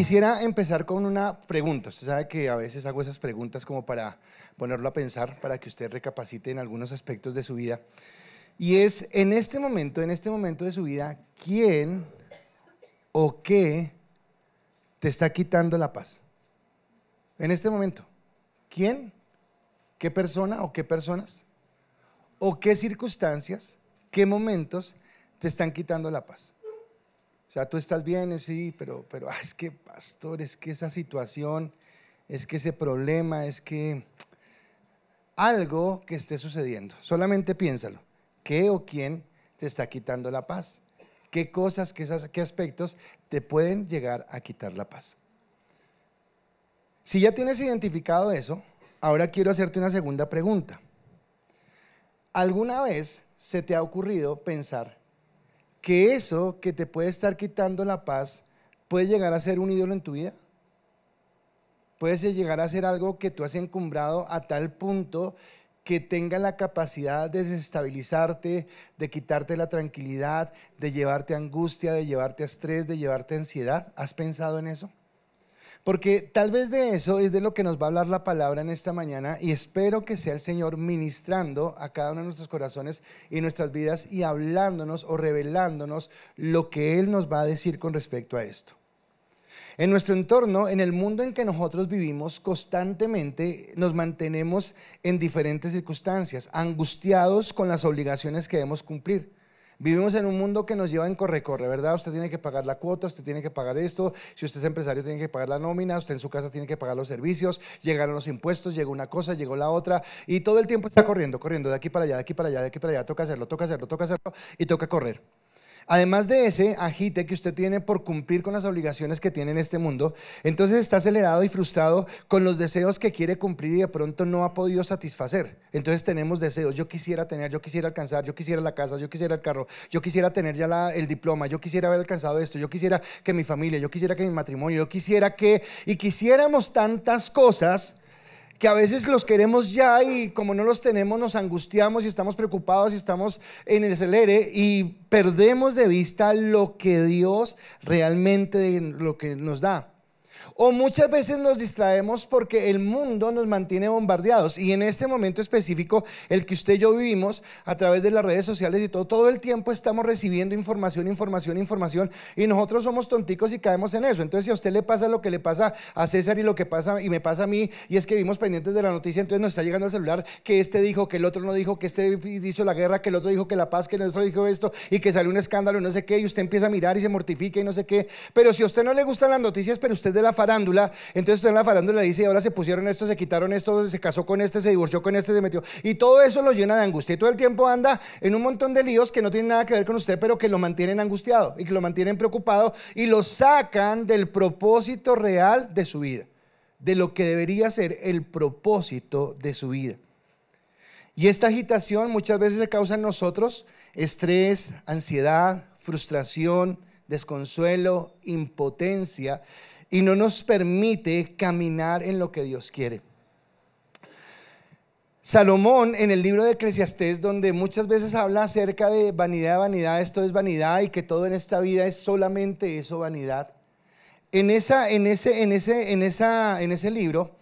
quisiera empezar con una pregunta. Usted sabe que a veces hago esas preguntas como para ponerlo a pensar, para que usted recapacite en algunos aspectos de su vida. Y es, en este momento de su vida, ¿quién o qué te está quitando la paz? En este momento, ¿quién? ¿Qué persona o qué personas? ¿O qué circunstancias, qué momentos te están quitando la paz? O sea, tú estás bien, sí, pero es que, pastor, es que esa situación, es que ese problema, es que algo que esté sucediendo. Solamente piénsalo. ¿Qué o quién te está quitando la paz? ¿Qué cosas, qué aspectos te pueden llegar a quitar la paz? Si ya tienes identificado eso, ahora quiero hacerte una segunda pregunta. ¿Alguna vez se te ha ocurrido pensar que eso que te puede estar quitando la paz puede llegar a ser un ídolo en tu vida? Puede llegar a ser algo que tú has encumbrado a tal punto que tenga la capacidad de desestabilizarte, de quitarte la tranquilidad, de llevarte a angustia, de llevarte a estrés, de llevarte a ansiedad. ¿Has pensado en eso? Porque tal vez de eso es de lo que nos va a hablar la palabra en esta mañana, y espero que sea el Señor ministrando a cada uno de nuestros corazones y nuestras vidas y hablándonos o revelándonos lo que Él nos va a decir con respecto a esto. En nuestro entorno, en el mundo en que nosotros vivimos, constantemente nos mantenemos en diferentes circunstancias, angustiados con las obligaciones que debemos cumplir. Vivimos en un mundo que nos lleva en corre-corre, ¿verdad? Usted tiene que pagar la cuota, usted tiene que pagar esto, si usted es empresario tiene que pagar la nómina, usted en su casa tiene que pagar los servicios, llegaron los impuestos, llegó una cosa, llegó la otra, y todo el tiempo está corriendo de aquí para allá, de aquí para allá, de aquí para allá, toca hacerlo y toca correr. Además de ese agite que usted tiene por cumplir con las obligaciones que tiene en este mundo, entonces está acelerado y frustrado con los deseos que quiere cumplir y de pronto no ha podido satisfacer. Entonces tenemos deseos: yo quisiera tener, yo quisiera alcanzar, yo quisiera la casa, yo quisiera el carro, yo quisiera tener ya el diploma, yo quisiera haber alcanzado esto, yo quisiera que mi familia, yo quisiera que mi matrimonio, yo quisiera que, y quisiéramos tantas cosas que a veces los queremos ya, y como no los tenemos nos angustiamos y estamos preocupados y estamos en el acelere y perdemos de vista lo que Dios realmente lo que nos da. O muchas veces nos distraemos porque el mundo nos mantiene bombardeados, y en este momento específico, el que usted y yo vivimos a través de las redes sociales y todo el tiempo estamos recibiendo información, y nosotros somos tonticos y caemos en eso. Entonces, si a usted le pasa lo que le pasa a César y lo que pasa y me pasa a mí, y es que vivimos pendientes de la noticia, entonces nos está llegando al celular que este dijo, que el otro no dijo, que este hizo la guerra, que el otro dijo que la paz, que el otro dijo esto, y que salió un escándalo y no sé qué, y usted empieza a mirar y se mortifica y no sé qué. Pero si a usted no le gustan las noticias, pero usted de la farándula, entonces usted en la farándula dice: ahora se pusieron esto, se quitaron esto, se casó con este, se divorció con este, se metió, y todo eso lo llena de angustia, y todo el tiempo anda en un montón de líos que no tienen nada que ver con usted, pero que lo mantienen angustiado y que lo mantienen preocupado y lo sacan del propósito real de su vida, de lo que debería ser el propósito de su vida. Y esta agitación muchas veces se causa en nosotros estrés, ansiedad, frustración, desconsuelo, impotencia, y no nos permite caminar en lo que Dios quiere. Salomón, en el libro de Eclesiastés, donde muchas veces habla acerca de vanidad, esto es vanidad, y que todo en esta vida es solamente eso, vanidad. En ese libro,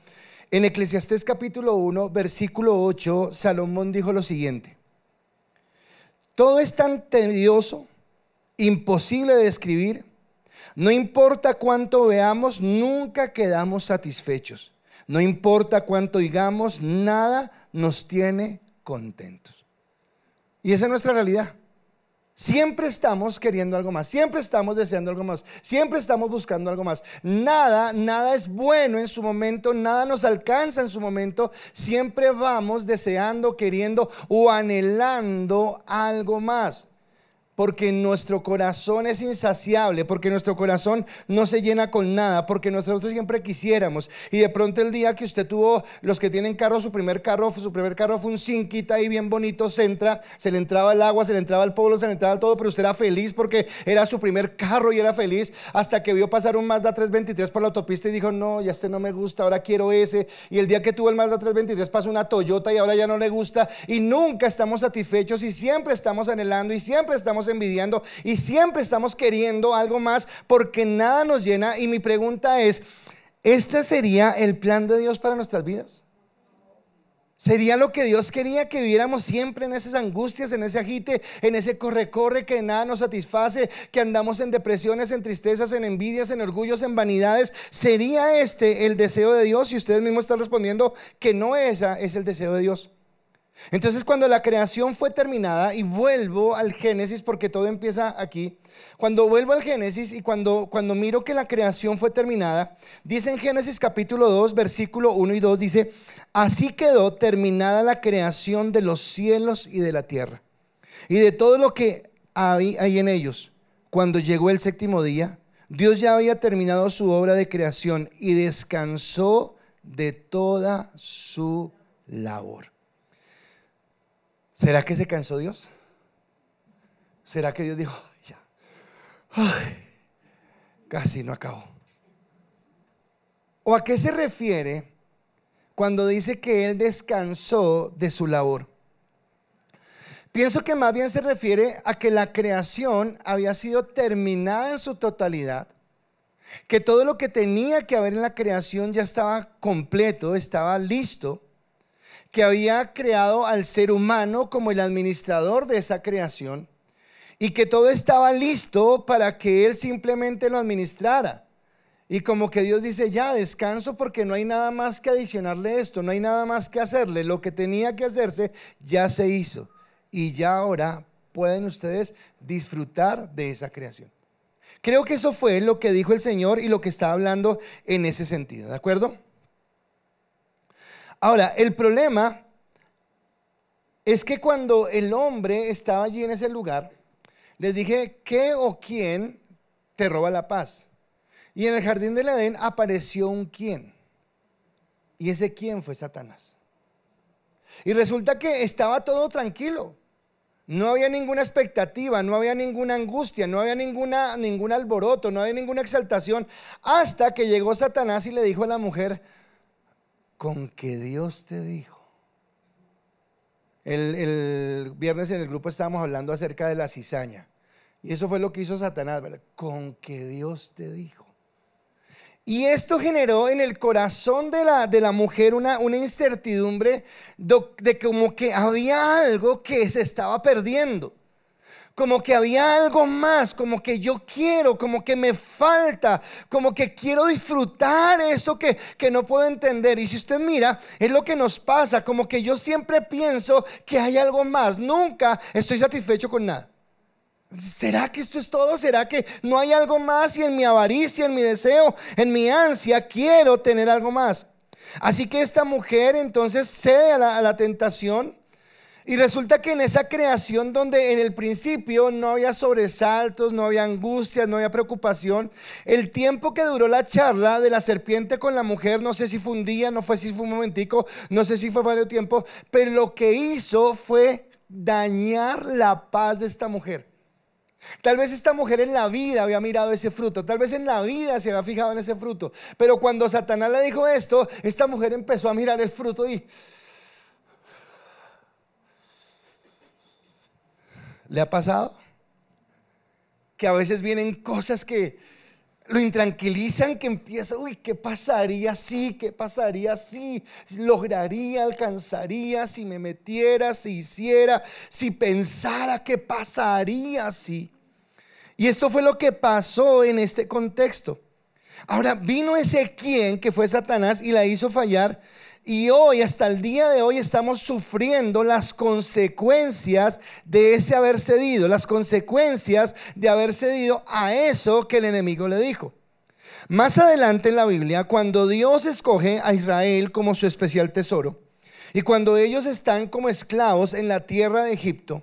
en Eclesiastés capítulo 1, versículo 8, Salomón dijo lo siguiente: todo es tan tedioso, imposible de describir. No importa cuánto veamos, nunca quedamos satisfechos. No importa cuánto digamos, nada nos tiene contentos. Y esa es nuestra realidad. Siempre estamos queriendo algo más, siempre estamos deseando algo más, siempre estamos buscando algo más. Nada es bueno en su momento, nada nos alcanza en su momento. Siempre vamos deseando, queriendo o anhelando algo más. Porque nuestro corazón es insaciable, porque nuestro corazón no se llena con nada, porque nosotros siempre quisiéramos. Y de pronto el día que usted tuvo, los que tienen carro, su primer carro fue un Cinquita ahí bien bonito, se le entraba el agua, se le entraba el polvo, se le entraba el todo, pero usted era feliz porque era su primer carro y era feliz, hasta que vio pasar un Mazda 323 por la autopista y dijo: no, ya este no me gusta, ahora quiero ese. Y el día que tuvo el Mazda 323 pasó una Toyota y ahora ya no le gusta, y nunca estamos satisfechos y siempre estamos anhelando y siempre estamos envidiando y siempre estamos queriendo algo más porque nada nos llena. Y mi pregunta es, ¿este sería el plan de Dios para nuestras vidas? ¿Sería lo que Dios quería, que viviéramos siempre en esas angustias, en ese agite, en ese corre-corre que nada nos satisface, que andamos en depresiones, en tristezas, en envidias, en orgullos, en vanidades? ¿Sería este el deseo de Dios? Y ustedes mismos están respondiendo que no, esa es el deseo de Dios. Entonces, cuando la creación fue terminada, y vuelvo al Génesis porque todo empieza aquí, cuando vuelvo al Génesis y cuando miro que la creación fue terminada, dice en Génesis capítulo 2 versículo 1 y 2, dice: así quedó terminada la creación de los cielos y de la tierra y de todo lo que hay en ellos. Cuando llegó el séptimo día, Dios ya había terminado su obra de creación y descansó de toda su labor. ¿Será que se cansó Dios? ¿Será que Dios dijo: ya, casi no acabó? ¿O a qué se refiere cuando dice que Él descansó de su labor? Pienso que más bien se refiere a que la creación había sido terminada en su totalidad, que todo lo que tenía que haber en la creación ya estaba completo, estaba listo, que había creado al ser humano como el administrador de esa creación y que todo estaba listo para que Él simplemente lo administrara. Y como que Dios dice: ya descanso porque no hay nada más que adicionarle esto, no hay nada más que hacerle, lo que tenía que hacerse ya se hizo y ya ahora pueden ustedes disfrutar de esa creación. Creo que eso fue lo que dijo el Señor y lo que está hablando en ese sentido, ¿de acuerdo? Ahora, el problema es que cuando el hombre estaba allí en ese lugar, les dije: ¿qué o quién te roba la paz? Y en el jardín del Edén apareció un quién, y ese quién fue Satanás. Y resulta que estaba todo tranquilo, no había ninguna expectativa, no había ninguna angustia, no había ningún alboroto, no había ninguna exaltación, hasta que llegó Satanás y le dijo a la mujer: con que Dios te dijo. El viernes en el grupo estábamos hablando acerca de la cizaña, y eso fue lo que hizo Satanás, ¿verdad? Con que Dios te dijo. Y esto generó en el corazón de la mujer una incertidumbre de como que había algo que se estaba perdiendo, como que había algo más, como que yo quiero, como que me falta, como que quiero disfrutar eso que no puedo entender. Y si usted mira, es lo que nos pasa, como que yo siempre pienso que hay algo más, nunca estoy satisfecho con nada. ¿Será que esto es todo? ¿Será que no hay algo más? Y en mi avaricia, en mi deseo, en mi ansia, quiero tener algo más. Así que esta mujer entonces cede a la tentación. Y resulta que en esa creación donde en el principio no había sobresaltos, no había angustias, no había preocupación, el tiempo que duró la charla de la serpiente con la mujer, no sé si fue un día, no sé si fue un momentico, no sé si fue varios tiempos, pero lo que hizo fue dañar la paz de esta mujer. Tal vez esta mujer en la vida había mirado ese fruto, tal vez en la vida se había fijado en ese fruto, pero cuando Satanás le dijo esto, esta mujer empezó a mirar el fruto y... ¿le ha pasado? Que a veces vienen cosas que lo intranquilizan, que empieza: uy, ¿qué pasaría si? ¿Qué pasaría si? ¿Lograría, alcanzaría, si me metiera, si hiciera, si pensara, qué pasaría si? Y esto fue lo que pasó en este contexto. Ahora vino ese quién que fue Satanás y la hizo fallar. Y hoy, hasta el día de hoy, estamos sufriendo las consecuencias de ese haber cedido, las consecuencias de haber cedido a eso que el enemigo le dijo. Más adelante en la Biblia, cuando Dios escoge a Israel como su especial tesoro, y cuando ellos están como esclavos en la tierra de Egipto,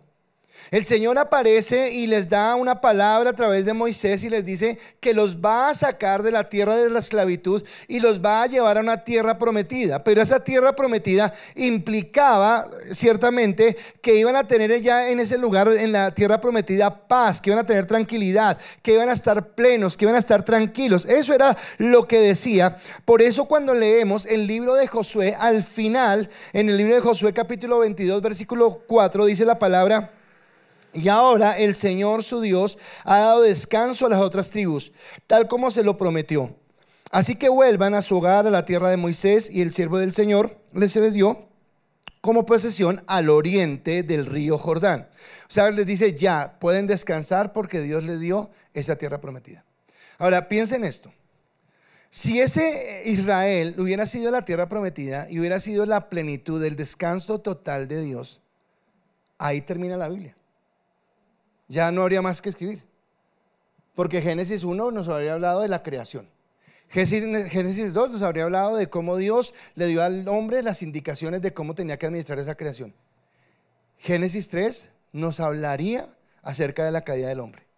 el Señor aparece y les da una palabra a través de Moisés y les dice que los va a sacar de la tierra de la esclavitud y los va a llevar a una tierra prometida. Pero esa tierra prometida implicaba ciertamente que iban a tener ya en ese lugar, en la tierra prometida, paz, que iban a tener tranquilidad, que iban a estar plenos, que iban a estar tranquilos. Eso era lo que decía. Por eso cuando leemos el libro de Josué, al final, en el libro de Josué capítulo 22 versículo 4, dice la palabra: Y ahora el Señor su Dios ha dado descanso a las otras tribus, tal como se lo prometió. Así que vuelvan a su hogar, a la tierra de Moisés, y el siervo del Señor les dio como posesión al oriente del río Jordán. O sea, les dice, ya pueden descansar porque Dios les dio esa tierra prometida. Ahora, piensen esto. Si ese Israel hubiera sido la tierra prometida y hubiera sido la plenitud del descanso total de Dios, ahí termina la Biblia. Ya no habría más que escribir. Porque Génesis 1 nos habría hablado de la creación. Génesis 2 nos habría hablado de cómo Dios le dio al hombre las indicaciones de cómo tenía que administrar esa creación. Génesis 3 nos hablaría acerca de la caída del hombre.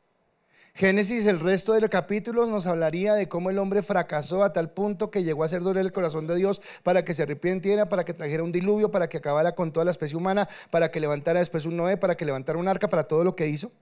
Génesis, el resto de los capítulos, nos hablaría de cómo el hombre fracasó a tal punto que llegó a hacer doler el corazón de Dios para que se arrepintiera, para que trajera un diluvio, para que acabara con toda la especie humana, para que levantara después un Noé, para que levantara un arca, para todo lo que hizo.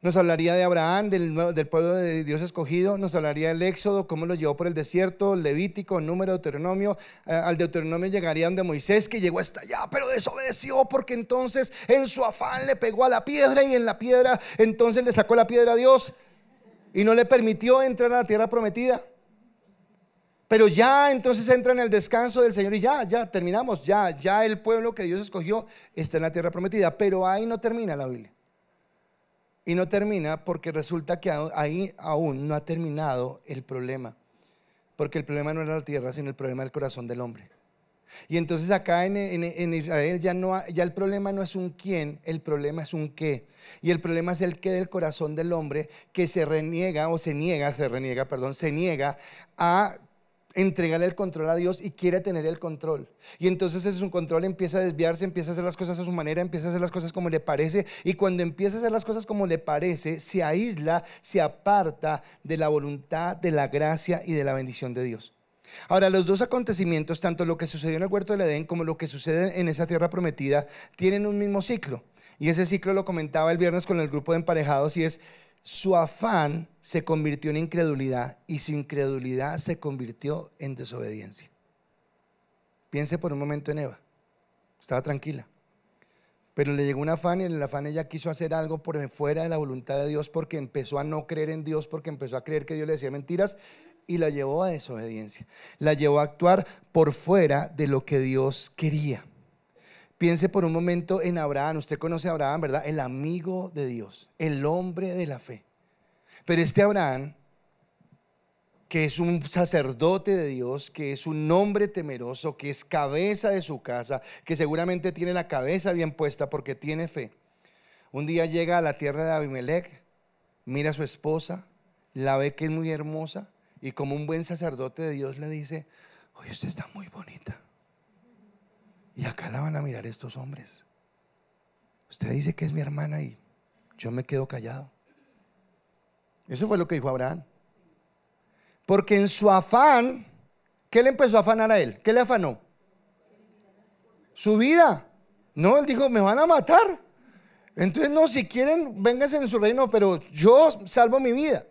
Nos hablaría de Abraham, del pueblo de Dios escogido. Nos hablaría del Éxodo, cómo lo llevó por el desierto, Levítico, Número, Deuteronomio. Al Deuteronomio llegaría donde Moisés, que llegó hasta allá, pero desobedeció porque entonces en su afán le pegó a la piedra y en la piedra entonces le sacó la piedra a Dios y no le permitió entrar a la tierra prometida. Pero ya entonces entra en el descanso del Señor y ya terminamos. Ya el pueblo que Dios escogió está en la tierra prometida. Pero ahí no termina la Biblia. Y no termina porque resulta que ahí aún no ha terminado el problema. Porque el problema no era la tierra, sino el problema del corazón del hombre. Y entonces acá en Israel ya el problema no es un quién, el problema es un qué. Y el problema es el qué del corazón del hombre que se niega a entregarle el control a Dios y quiere tener el control. Y entonces ese es un control, empieza a desviarse, empieza a hacer las cosas a su manera, empieza a hacer las cosas como le parece. Y cuando empieza a hacer las cosas como le parece, se aísla, se aparta de la voluntad, de la gracia y de la bendición de Dios. Ahora, los dos acontecimientos, tanto lo que sucedió en el huerto del Edén como lo que sucede en esa tierra prometida, tienen un mismo ciclo. Y ese ciclo lo comentaba el viernes con el grupo de emparejados, y es: su afán se convirtió en incredulidad y su incredulidad se convirtió en desobediencia. Piense por un momento en Eva. Estaba tranquila, pero le llegó un afán y en el afán ella quiso hacer algo por fuera de la voluntad de Dios, porque empezó a no creer en Dios, porque empezó a creer que Dios le decía mentiras, y la llevó a desobediencia. La llevó a actuar por fuera de lo que Dios quería. Piense por un momento en Abraham. Usted conoce a Abraham, ¿verdad? El amigo de Dios, el hombre de la fe. Pero este Abraham, que es un sacerdote de Dios, que es un hombre temeroso, que es cabeza de su casa, que seguramente tiene la cabeza bien puesta porque tiene fe, un día llega a la tierra de Abimelech, mira a su esposa, la ve que es muy hermosa, y como un buen sacerdote de Dios le dice: oye, usted está muy bonita. Y acá la van a mirar estos hombres. Usted dice que es mi hermana y yo me quedo callado. Eso fue lo que dijo Abraham. Porque en su afán, ¿qué le empezó a afanar a él? ¿Qué le afanó? Su vida. No, él dijo: me van a matar. Entonces no, si quieren, vénganse en su reino, pero yo salvo mi vida.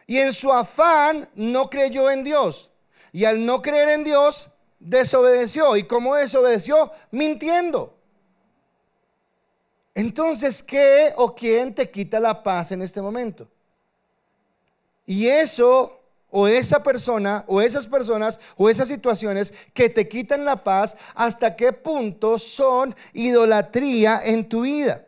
Y en su afán no creyó en Dios. Y al no creer en Dios, desobedeció. ¿Y cómo desobedeció? Mintiendo. Entonces, ¿qué o quién te quita la paz en este momento? Y eso, o esa persona, o esas personas, o esas situaciones que te quitan la paz, ¿hasta qué punto son idolatría en tu vida?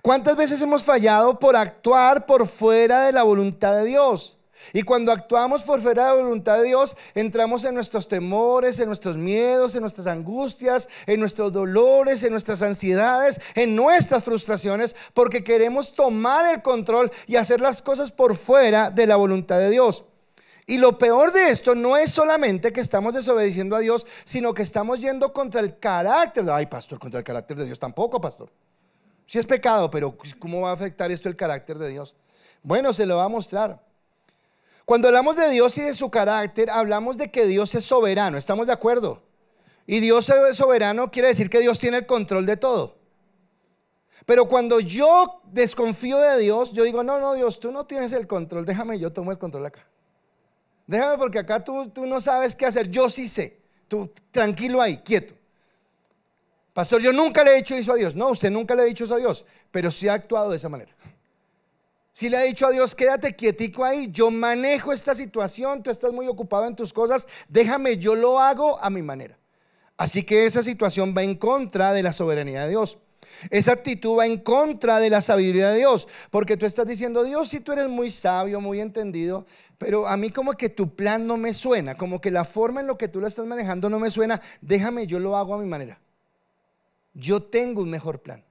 ¿Cuántas veces hemos fallado por actuar por fuera de la voluntad de Dios? Y cuando actuamos por fuera de la voluntad de Dios, entramos en nuestros temores, en nuestros miedos, en nuestras angustias, en nuestros dolores, en nuestras ansiedades, en nuestras frustraciones, porque queremos tomar el control y hacer las cosas por fuera de la voluntad de Dios. Y lo peor de esto no es solamente que estamos desobedeciendo a Dios, sino que estamos yendo contra el carácter. Ay, pastor, contra el carácter de Dios tampoco, pastor. Sí es pecado, pero ¿cómo va a afectar esto el carácter de Dios? Bueno, se lo va a mostrar. Cuando hablamos de Dios y de su carácter, hablamos de que Dios es soberano. ¿Estamos de acuerdo? Y Dios es soberano quiere decir que Dios tiene el control de todo. Pero cuando yo desconfío de Dios, yo digo: no, Dios, tú no tienes el control, déjame, yo tomo el control acá. Déjame, porque acá tú no sabes qué hacer, yo sí sé. Tú tranquilo ahí, quieto. Pastor, yo nunca le he dicho eso a Dios. No, usted nunca le ha dicho eso a Dios, pero sí ha actuado de esa manera. Si le ha dicho a Dios, quédate quietico ahí, yo manejo esta situación, tú estás muy ocupado en tus cosas, déjame, yo lo hago a mi manera. Así que esa situación va en contra de la soberanía de Dios. Esa actitud va en contra de la sabiduría de Dios, porque tú estás diciendo, Dios, si tú eres muy sabio, muy entendido, pero a mí como que tu plan no me suena, como que la forma en lo que tú lo estás manejando no me suena, déjame, yo lo hago a mi manera. Yo tengo un mejor plan.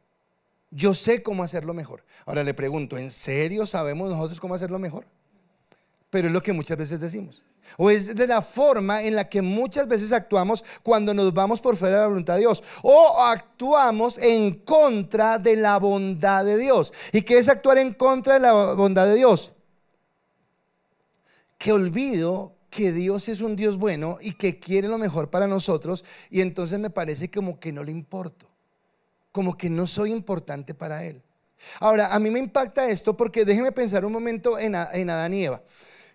Yo sé cómo hacerlo mejor. Ahora le pregunto, ¿en serio sabemos nosotros cómo hacerlo mejor? Pero es lo que muchas veces decimos. O es de la forma en la que muchas veces actuamos cuando nos vamos por fuera de la voluntad de Dios. O actuamos en contra de la bondad de Dios. ¿Y qué es actuar en contra de la bondad de Dios? Que olvido que Dios es un Dios bueno y que quiere lo mejor para nosotros, y entonces me parece como que no le importo, como que no soy importante para Él. Ahora, a mí me impacta esto porque déjeme pensar un momento en Adán y Eva.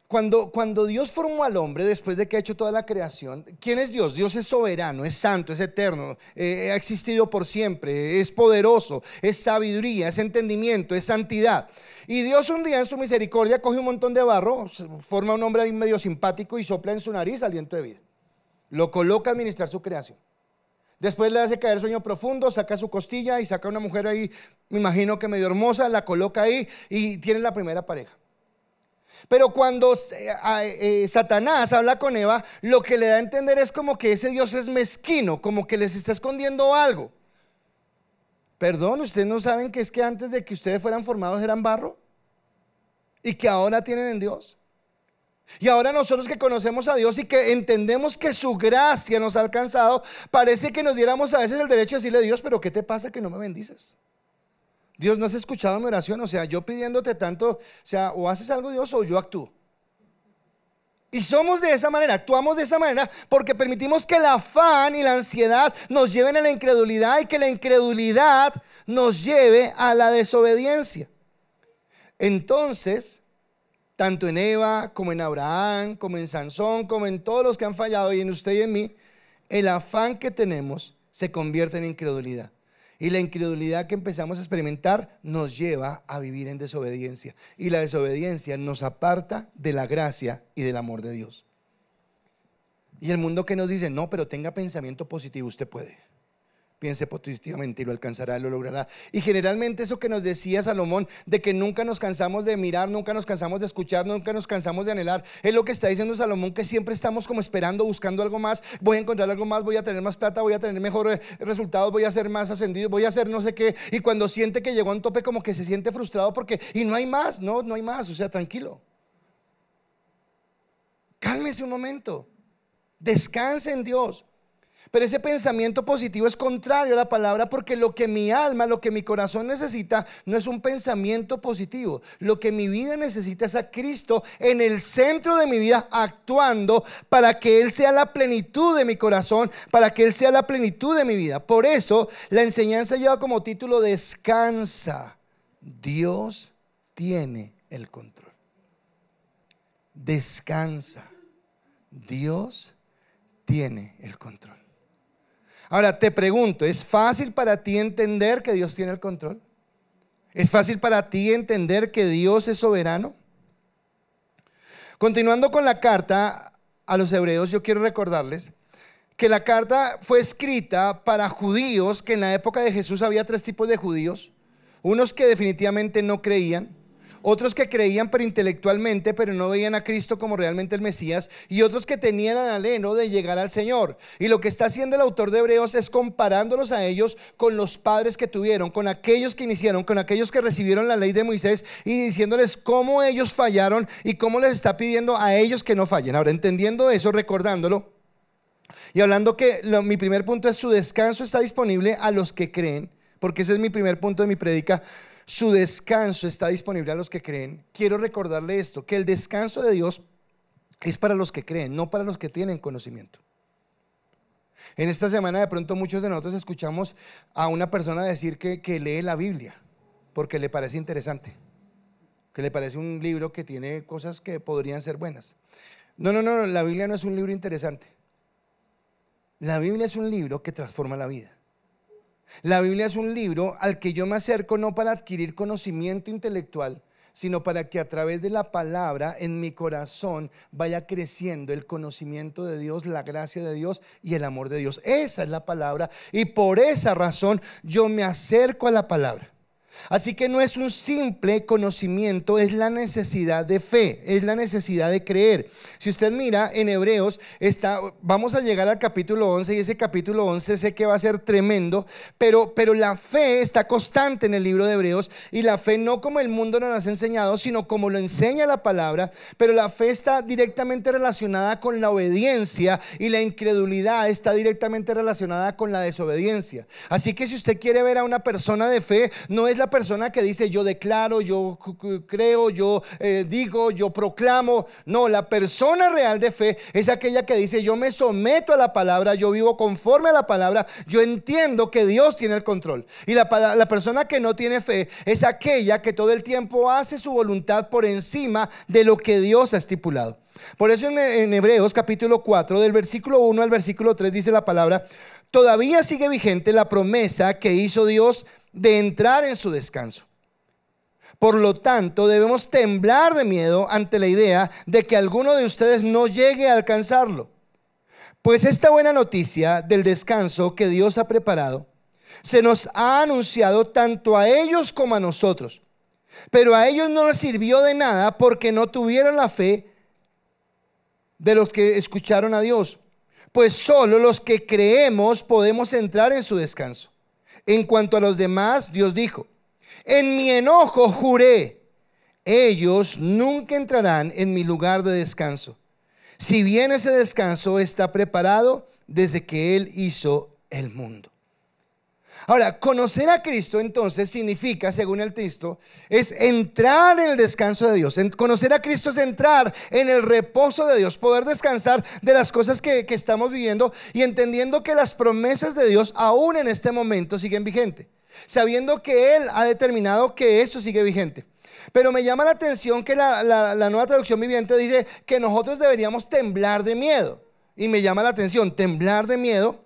Cuando Dios formó al hombre después de que ha hecho toda la creación, ¿quién es Dios? Dios es soberano, es santo, es eterno, ha existido por siempre, es poderoso, es sabiduría, es entendimiento, es santidad. Y Dios un día en su misericordia coge un montón de barro, forma un hombre ahí medio simpático y sopla en su nariz aliento de vida. Lo coloca a administrar su creación. Después le hace caer sueño profundo, saca su costilla y saca una mujer ahí, me imagino que medio hermosa, la coloca ahí y tiene la primera pareja. Pero cuando Satanás habla con Eva, lo que le da a entender es como que ese Dios es mezquino, como que les está escondiendo algo. Perdón, ¿ustedes no saben que es que antes de que ustedes fueran formados eran barro? Y que ahora tienen en Dios. Y ahora nosotros que conocemos a Dios y que entendemos que su gracia nos ha alcanzado, parece que nos diéramos a veces el derecho de decirle, Dios, pero ¿qué te pasa que no me bendices? Dios, ¿no has escuchado mi oración? O sea, yo pidiéndote tanto, o sea, o haces algo Dios o yo actúo. Y somos de esa manera, actuamos de esa manera porque permitimos que el afán y la ansiedad nos lleven a la incredulidad y que la incredulidad nos lleve a la desobediencia. Entonces, tanto en Eva como en Abraham, como en Sansón, como en todos los que han fallado y en usted y en mí, el afán que tenemos se convierte en incredulidad. Y la incredulidad que empezamos a experimentar nos lleva a vivir en desobediencia. Y la desobediencia nos aparta de la gracia y del amor de Dios. Y el mundo que nos dice, no, pero tenga pensamiento positivo, usted puede. Piense positivamente y lo alcanzará, lo logrará. Y generalmente eso que nos decía Salomón, de que nunca nos cansamos de mirar, nunca nos cansamos de escuchar, nunca nos cansamos de anhelar, es lo que está diciendo Salomón, que siempre estamos como esperando, buscando algo más. Voy a encontrar algo más, voy a tener más plata, voy a tener mejores resultados, voy a ser más ascendido, voy a hacer no sé qué. Y cuando siente que llegó a un tope, como que se siente frustrado porque, y no hay más, no hay más, o sea, tranquilo. Cálmese un momento, descanse en Dios. Pero ese pensamiento positivo es contrario a la palabra, porque lo que mi alma, lo que mi corazón necesita no es un pensamiento positivo. Lo que mi vida necesita es a Cristo en el centro de mi vida, actuando para que Él sea la plenitud de mi corazón, para que Él sea la plenitud de mi vida. Por eso la enseñanza lleva como título: descansa, Dios tiene el control. Descansa, Dios tiene el control. Ahora te pregunto, ¿es fácil para ti entender que Dios tiene el control? ¿Es fácil para ti entender que Dios es soberano? Continuando con la carta a los hebreos, yo quiero recordarles que la carta fue escrita para judíos, que en la época de Jesús había tres tipos de judíos. Unos que definitivamente no creían, otros que creían pero intelectualmente, pero no veían a Cristo como realmente el Mesías, y otros que tenían el anhelo de llegar al Señor. Y lo que está haciendo el autor de Hebreos es comparándolos a ellos con los padres que tuvieron, con aquellos que iniciaron, con aquellos que recibieron la ley de Moisés, y diciéndoles cómo ellos fallaron y cómo les está pidiendo a ellos que no fallen. Ahora, entendiendo eso, recordándolo y hablando que mi primer punto es: su descanso está disponible a los que creen, porque ese es mi primer punto de mi prédica. Su descanso está disponible a los que creen. Quiero recordarle esto, que el descanso de Dios es para los que creen, no para los que tienen conocimiento. En esta semana de pronto muchos de nosotros escuchamos a una persona decir que lee la Biblia porque le parece interesante, que le parece un libro que tiene cosas que podrían ser buenas. No, la Biblia no es un libro interesante. La Biblia es un libro que transforma la vida. La Biblia es un libro al que yo me acerco no para adquirir conocimiento intelectual, sino para que a través de la palabra en mi corazón vaya creciendo el conocimiento de Dios, la gracia de Dios y el amor de Dios. Esa es la palabra, y por esa razón yo me acerco a la palabra. Así que no es un simple conocimiento, es la necesidad de fe, es la necesidad de creer. Si usted mira en Hebreos, vamos a llegar al capítulo 11, y ese capítulo 11 sé que va a ser tremendo, pero la fe está constante en el libro de Hebreos, y la fe no como el mundo nos ha enseñado, sino como lo enseña la palabra. Pero la fe está directamente relacionada con la obediencia, y la incredulidad está directamente relacionada con la desobediencia. Así que si usted quiere ver a una persona de fe, no es la persona que dice yo declaro, yo creo, yo digo, yo proclamo. No, la persona real de fe es aquella que dice yo me someto a la palabra, yo vivo conforme a la palabra, yo entiendo que Dios tiene el control. Y la persona que no tiene fe es aquella que todo el tiempo hace su voluntad por encima de lo que Dios ha estipulado. Por eso en Hebreos capítulo 4 del versículo 1 al versículo 3 dice la palabra: todavía sigue vigente la promesa que hizo Dios de entrar en su descanso. Por lo tanto, debemos temblar de miedo ante la idea de que alguno de ustedes no llegue a alcanzarlo. Pues esta buena noticia del descanso que Dios ha preparado se nos ha anunciado tanto a ellos como a nosotros. Pero a ellos no les sirvió de nada porque no tuvieron la fe de los que escucharon a Dios. Pues solo los que creemos podemos entrar en su descanso. En cuanto a los demás, Dios dijo: en mi enojo juré, ellos nunca entrarán en mi lugar de descanso, si bien ese descanso está preparado desde que Él hizo el mundo. Ahora, conocer a Cristo entonces significa, según el texto, es entrar en el descanso de Dios. Conocer a Cristo es entrar en el reposo de Dios, poder descansar de las cosas que estamos viviendo, y entendiendo que las promesas de Dios aún en este momento siguen vigentes, sabiendo que Él ha determinado que eso sigue vigente. Pero me llama la atención que la Nueva Traducción Viviente dice que nosotros deberíamos temblar de miedo. Y me llama la atención, temblar de miedo.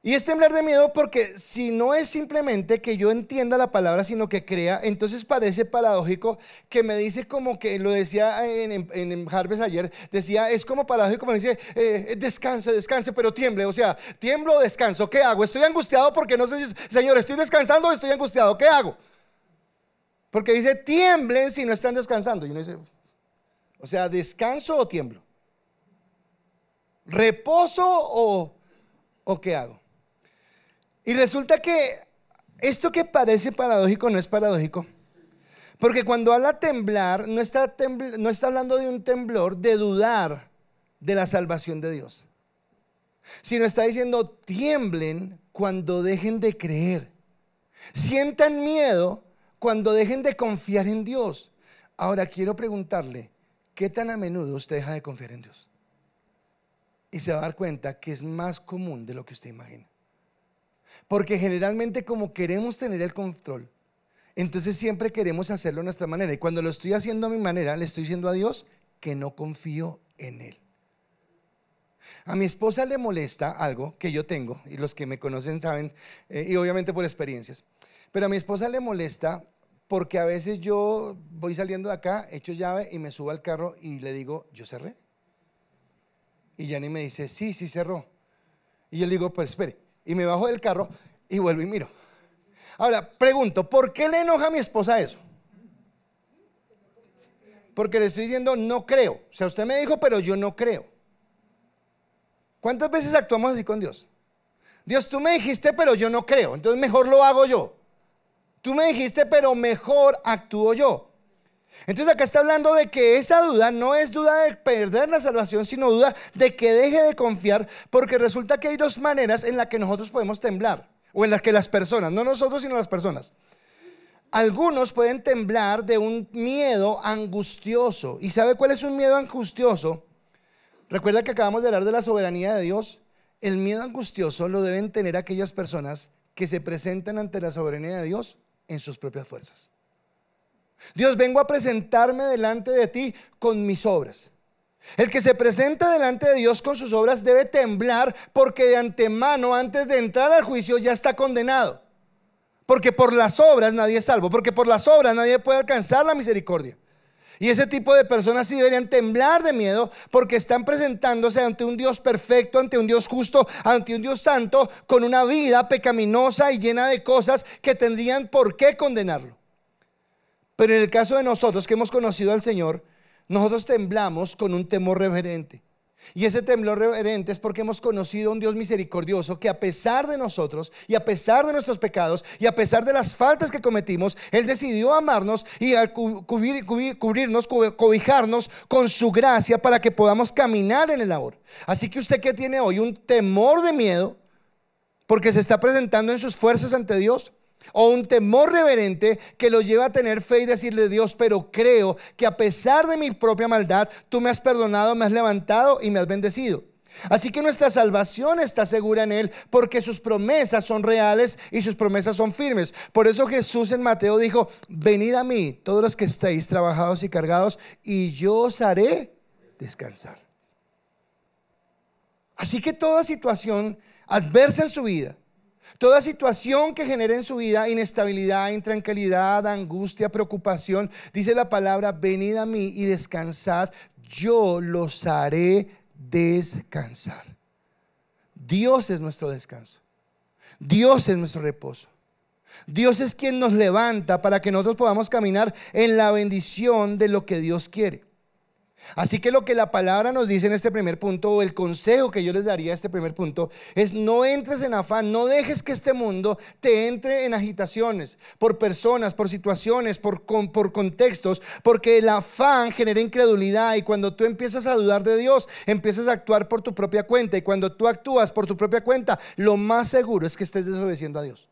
Y es temblar de miedo porque si no es simplemente que yo entienda la palabra, sino que crea, entonces parece paradójico que me dice, como que lo decía en Harvest ayer, decía, es como paradójico, me dice, descanse, pero tiemble. O sea, tiemblo o descanso, ¿qué hago? Estoy angustiado porque no sé, Señor, estoy descansando o estoy angustiado, ¿qué hago? Porque dice, tiemblen si no están descansando. Y uno dice, o sea, ¿descanso o tiemblo? ¿Reposo o qué hago? Y resulta que esto que parece paradójico no es paradójico, porque cuando habla temblar no está hablando de un temblor de dudar de la salvación de Dios, sino está diciendo tiemblen cuando dejen de creer, sientan miedo cuando dejen de confiar en Dios. Ahora quiero preguntarle, ¿qué tan a menudo usted deja de confiar en Dios? Y se va a dar cuenta que es más común de lo que usted imagina. Porque generalmente, como queremos tener el control, entonces siempre queremos hacerlo a nuestra manera. Y cuando lo estoy haciendo a mi manera, le estoy diciendo a Dios que no confío en Él. A mi esposa le molesta algo que yo tengo, y los que me conocen saben, y obviamente por experiencias. Pero a mi esposa le molesta porque a veces yo voy saliendo de acá, echo llave y me subo al carro y le digo, ¿yo cerré? Y Yanni me dice, sí cerró. Y yo le digo, pues espere. Y me bajo del carro y vuelvo y miro. Ahora, pregunto, ¿por qué le enoja a mi esposa eso? Porque le estoy diciendo no creo. O sea, usted me dijo, pero yo no creo. ¿Cuántas veces actuamos así con Dios? Dios, tú me dijiste, pero yo no creo, entonces mejor lo hago yo. Tú me dijiste, pero mejor actúo yo. Entonces acá está hablando de que esa duda no es duda de perder la salvación, sino duda de que deje de confiar, porque resulta que hay dos maneras en las que nosotros podemos temblar, o en las que las personas, no nosotros sino las personas. Algunos pueden temblar de un miedo angustioso. ¿Y sabe cuál es un miedo angustioso? Recuerda que acabamos de hablar de la soberanía de Dios. El miedo angustioso lo deben tener aquellas personas que se presentan ante la soberanía de Dios en sus propias fuerzas. Dios, vengo a presentarme delante de ti con mis obras. El que se presenta delante de Dios con sus obras debe temblar, porque de antemano, antes de entrar al juicio, ya está condenado. Porque por las obras nadie es salvo, porque por las obras nadie puede alcanzar la misericordia. Y ese tipo de personas sí deberían temblar de miedo, porque están presentándose ante un Dios perfecto, ante un Dios justo, ante un Dios santo, con una vida pecaminosa y llena de cosas que tendrían por qué condenarlo. Pero en el caso de nosotros que hemos conocido al Señor, nosotros temblamos con un temor reverente. Y ese temblor reverente es porque hemos conocido a un Dios misericordioso que, a pesar de nosotros y a pesar de nuestros pecados y a pesar de las faltas que cometimos, Él decidió amarnos y cubrirnos, cobijarnos con su gracia para que podamos caminar en el ahora. Así que usted, que tiene hoy un temor de miedo porque se está presentando en sus fuerzas ante Dios, o un temor reverente que lo lleva a tener fe y decirle: Dios, pero creo que a pesar de mi propia maldad, tú me has perdonado, me has levantado y me has bendecido. Así que nuestra salvación está segura en Él, porque sus promesas son reales y sus promesas son firmes. Por eso Jesús en Mateo dijo: venid a mí todos los que estéis trabajados y cargados, y yo os haré descansar. Así que toda situación adversa en su vida, toda situación que genere en su vida inestabilidad, intranquilidad, angustia, preocupación, dice la palabra: venid a mí y descansad, yo los haré descansar. Dios es nuestro descanso. Dios es nuestro reposo. Dios es quien nos levanta para que nosotros podamos caminar en la bendición de lo que Dios quiere. Así que lo que la palabra nos dice en este primer punto, o el consejo que yo les daría a este primer punto, es: no entres en afán, no dejes que este mundo te entre en agitaciones por personas, por situaciones, por contextos, porque el afán genera incredulidad, y cuando tú empiezas a dudar de Dios, empiezas a actuar por tu propia cuenta, y cuando tú actúas por tu propia cuenta, lo más seguro es que estés desobedeciendo a Dios.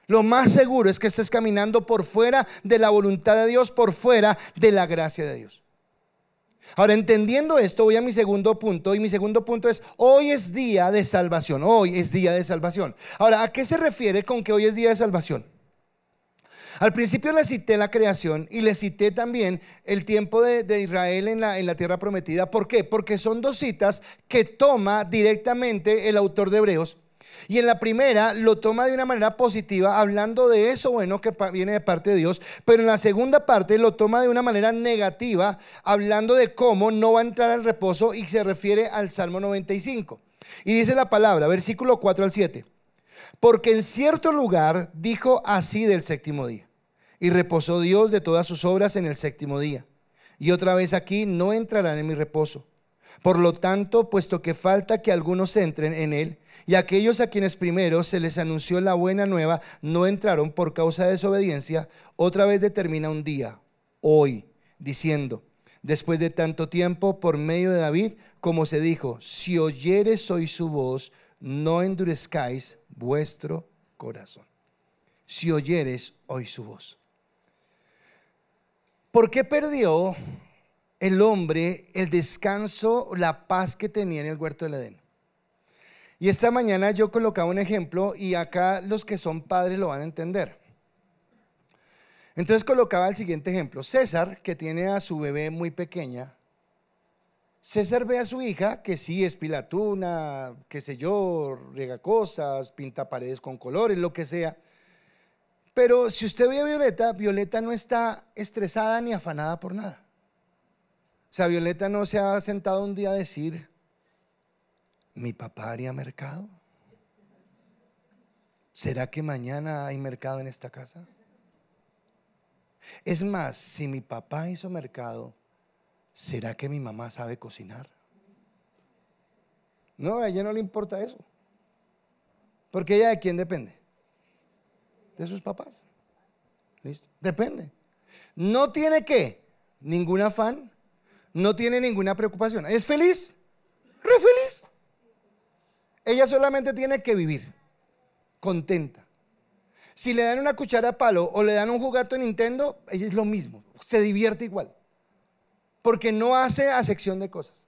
Lo más seguro es que estés caminando por fuera de la voluntad de Dios, por fuera de la gracia de Dios. Ahora, entendiendo esto, voy a mi segundo punto, y mi segundo punto es: hoy es día de salvación. Hoy es día de salvación. Ahora, ¿a qué se refiere con que hoy es día de salvación? Al principio le cité la creación y le cité también el tiempo de Israel en la tierra prometida. ¿Por qué? Porque son dos citas que toma directamente el autor de Hebreos. Y en la primera lo toma de una manera positiva, hablando de eso bueno que viene de parte de Dios. Pero en la segunda parte lo toma de una manera negativa, hablando de cómo no va a entrar al reposo, y se refiere al Salmo 95. Y dice la palabra, versículo 4 al 7: porque en cierto lugar dijo así del séptimo día, y reposó Dios de todas sus obras en el séptimo día. Y otra vez aquí: no entrarán en mi reposo. Por lo tanto, puesto que falta que algunos entren en él, y aquellos a quienes primero se les anunció la buena nueva no entraron por causa de desobediencia, otra vez determina un día, hoy, diciendo: después de tanto tiempo, por medio de David, como se dijo: si oyeres hoy su voz, no endurezcáis vuestro corazón. Si oyeres hoy su voz. ¿Por qué perdió el hombre el descanso, la paz que tenía en el huerto del Edén? Y esta mañana yo colocaba un ejemplo, y acá los que son padres lo van a entender. Entonces colocaba el siguiente ejemplo: César, que tiene a su bebé muy pequeña. César ve a su hija, que sí es pilatuna, qué sé yo, riega cosas, pinta paredes con colores, lo que sea. Pero si usted ve a Violeta, Violeta no está estresada ni afanada por nada. O sea, Violeta no se ha sentado un día a decir: ¿mi papá haría mercado? ¿Será que mañana hay mercado en esta casa? Es más, si mi papá hizo mercado, ¿será que mi mamá sabe cocinar? No, a ella no le importa eso. Porque ella, ¿de quién depende? De sus papás. ¿Listo? Depende. No tiene ningún afán, no tiene ninguna preocupación. ¿Es feliz? Re feliz. Ella solamente tiene que vivir contenta. Si le dan una cuchara de palo o le dan un juguete de Nintendo, ella es lo mismo, se divierte igual. Porque no hace acepción de cosas.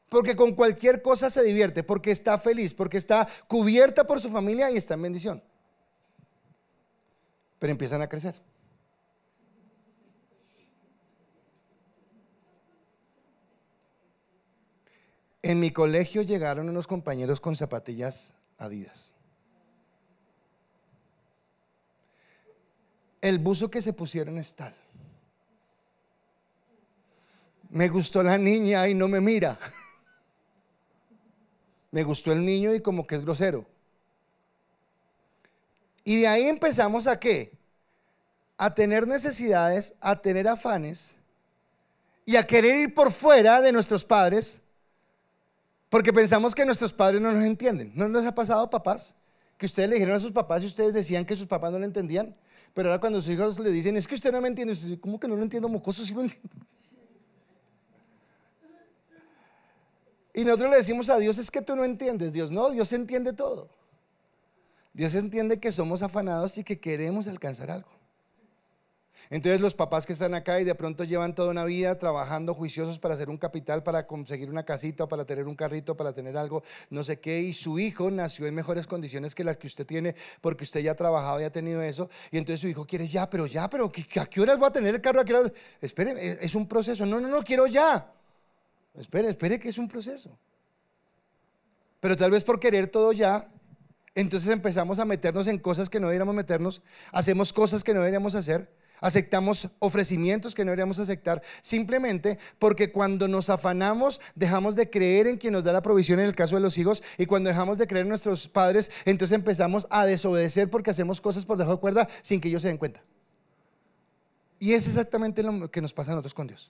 Porque con cualquier cosa se divierte, porque está feliz, porque está cubierta por su familia y está en bendición. Pero empiezan a crecer. En mi colegio llegaron unos compañeros con zapatillas Adidas. El buzo que se pusieron es tal. Me gustó la niña y no me mira. Me gustó el niño y como que es grosero. Y de ahí empezamos ¿a qué? A tener necesidades, a tener afanes y a querer ir por fuera de nuestros padres, porque pensamos que nuestros padres no nos entienden. ¿No les ha pasado, papás? Que ustedes le dijeron a sus papás y ustedes decían que sus papás no le entendían, pero ahora cuando sus hijos le dicen, es que usted no me entiende, usted dice, ¿cómo que no lo entiendo, mocoso? Sí lo entiendo. Y nosotros le decimos a Dios, es que tú no entiendes. Dios no, Dios entiende todo. Dios entiende que somos afanados y que queremos alcanzar algo. Entonces los papás que están acá y de pronto llevan toda una vida trabajando juiciosos para hacer un capital, para conseguir una casita, para tener un carrito, para tener algo, no sé qué, y su hijo nació en mejores condiciones que las que usted tiene, porque usted ya ha trabajado y ha tenido eso, y entonces su hijo quiere ya, pero ¿a qué horas voy a tener el carro? ¿A qué horas? Espere, es un proceso. No, quiero ya. Espere que es un proceso. Pero tal vez por querer todo ya, entonces empezamos a meternos en cosas que no deberíamos meternos, hacemos cosas que no deberíamos hacer, aceptamos ofrecimientos que no deberíamos aceptar, simplemente porque cuando nos afanamos dejamos de creer en quien nos da la provisión en el caso de los hijos, y cuando dejamos de creer en nuestros padres, entonces empezamos a desobedecer porque hacemos cosas por debajo de cuerda sin que ellos se den cuenta. Y es exactamente lo que nos pasa a nosotros con Dios.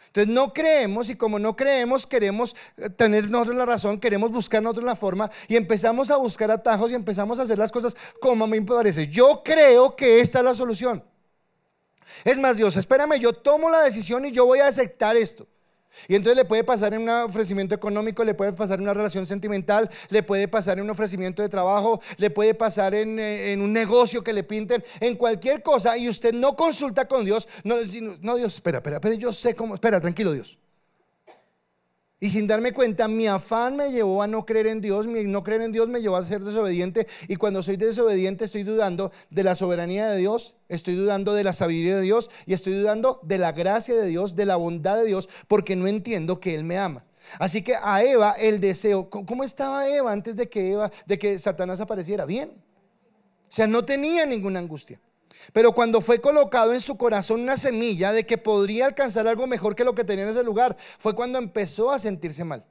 Entonces no creemos, y como no creemos, queremos tener nosotros la razón, queremos buscar nosotros la forma, y empezamos a buscar atajos y empezamos a hacer las cosas como a mí me parece. Yo creo que esta es la solución. Es más, Dios, espérame, yo tomo la decisión y yo voy a aceptar esto. Y entonces le puede pasar en un ofrecimiento económico, le puede pasar en una relación sentimental, le puede pasar en un ofrecimiento de trabajo, le puede pasar en un negocio que le pinten, en cualquier cosa, y usted no consulta con Dios. No, Dios, espera, yo sé cómo, espera, tranquilo, Dios. Y sin darme cuenta, mi afán me llevó a no creer en Dios, mi no creer en Dios me llevó a ser desobediente, y cuando soy desobediente estoy dudando de la soberanía de Dios, estoy dudando de la sabiduría de Dios, y estoy dudando de la gracia de Dios, de la bondad de Dios, porque no entiendo que Él me ama. Así que a Eva el deseo, ¿cómo estaba Eva antes de que Satanás apareciera? Bien. O sea, no tenía ninguna angustia. Pero cuando fue colocado en su corazón una semilla de que podría alcanzar algo mejor que lo que tenía en ese lugar, fue cuando empezó a sentirse mal.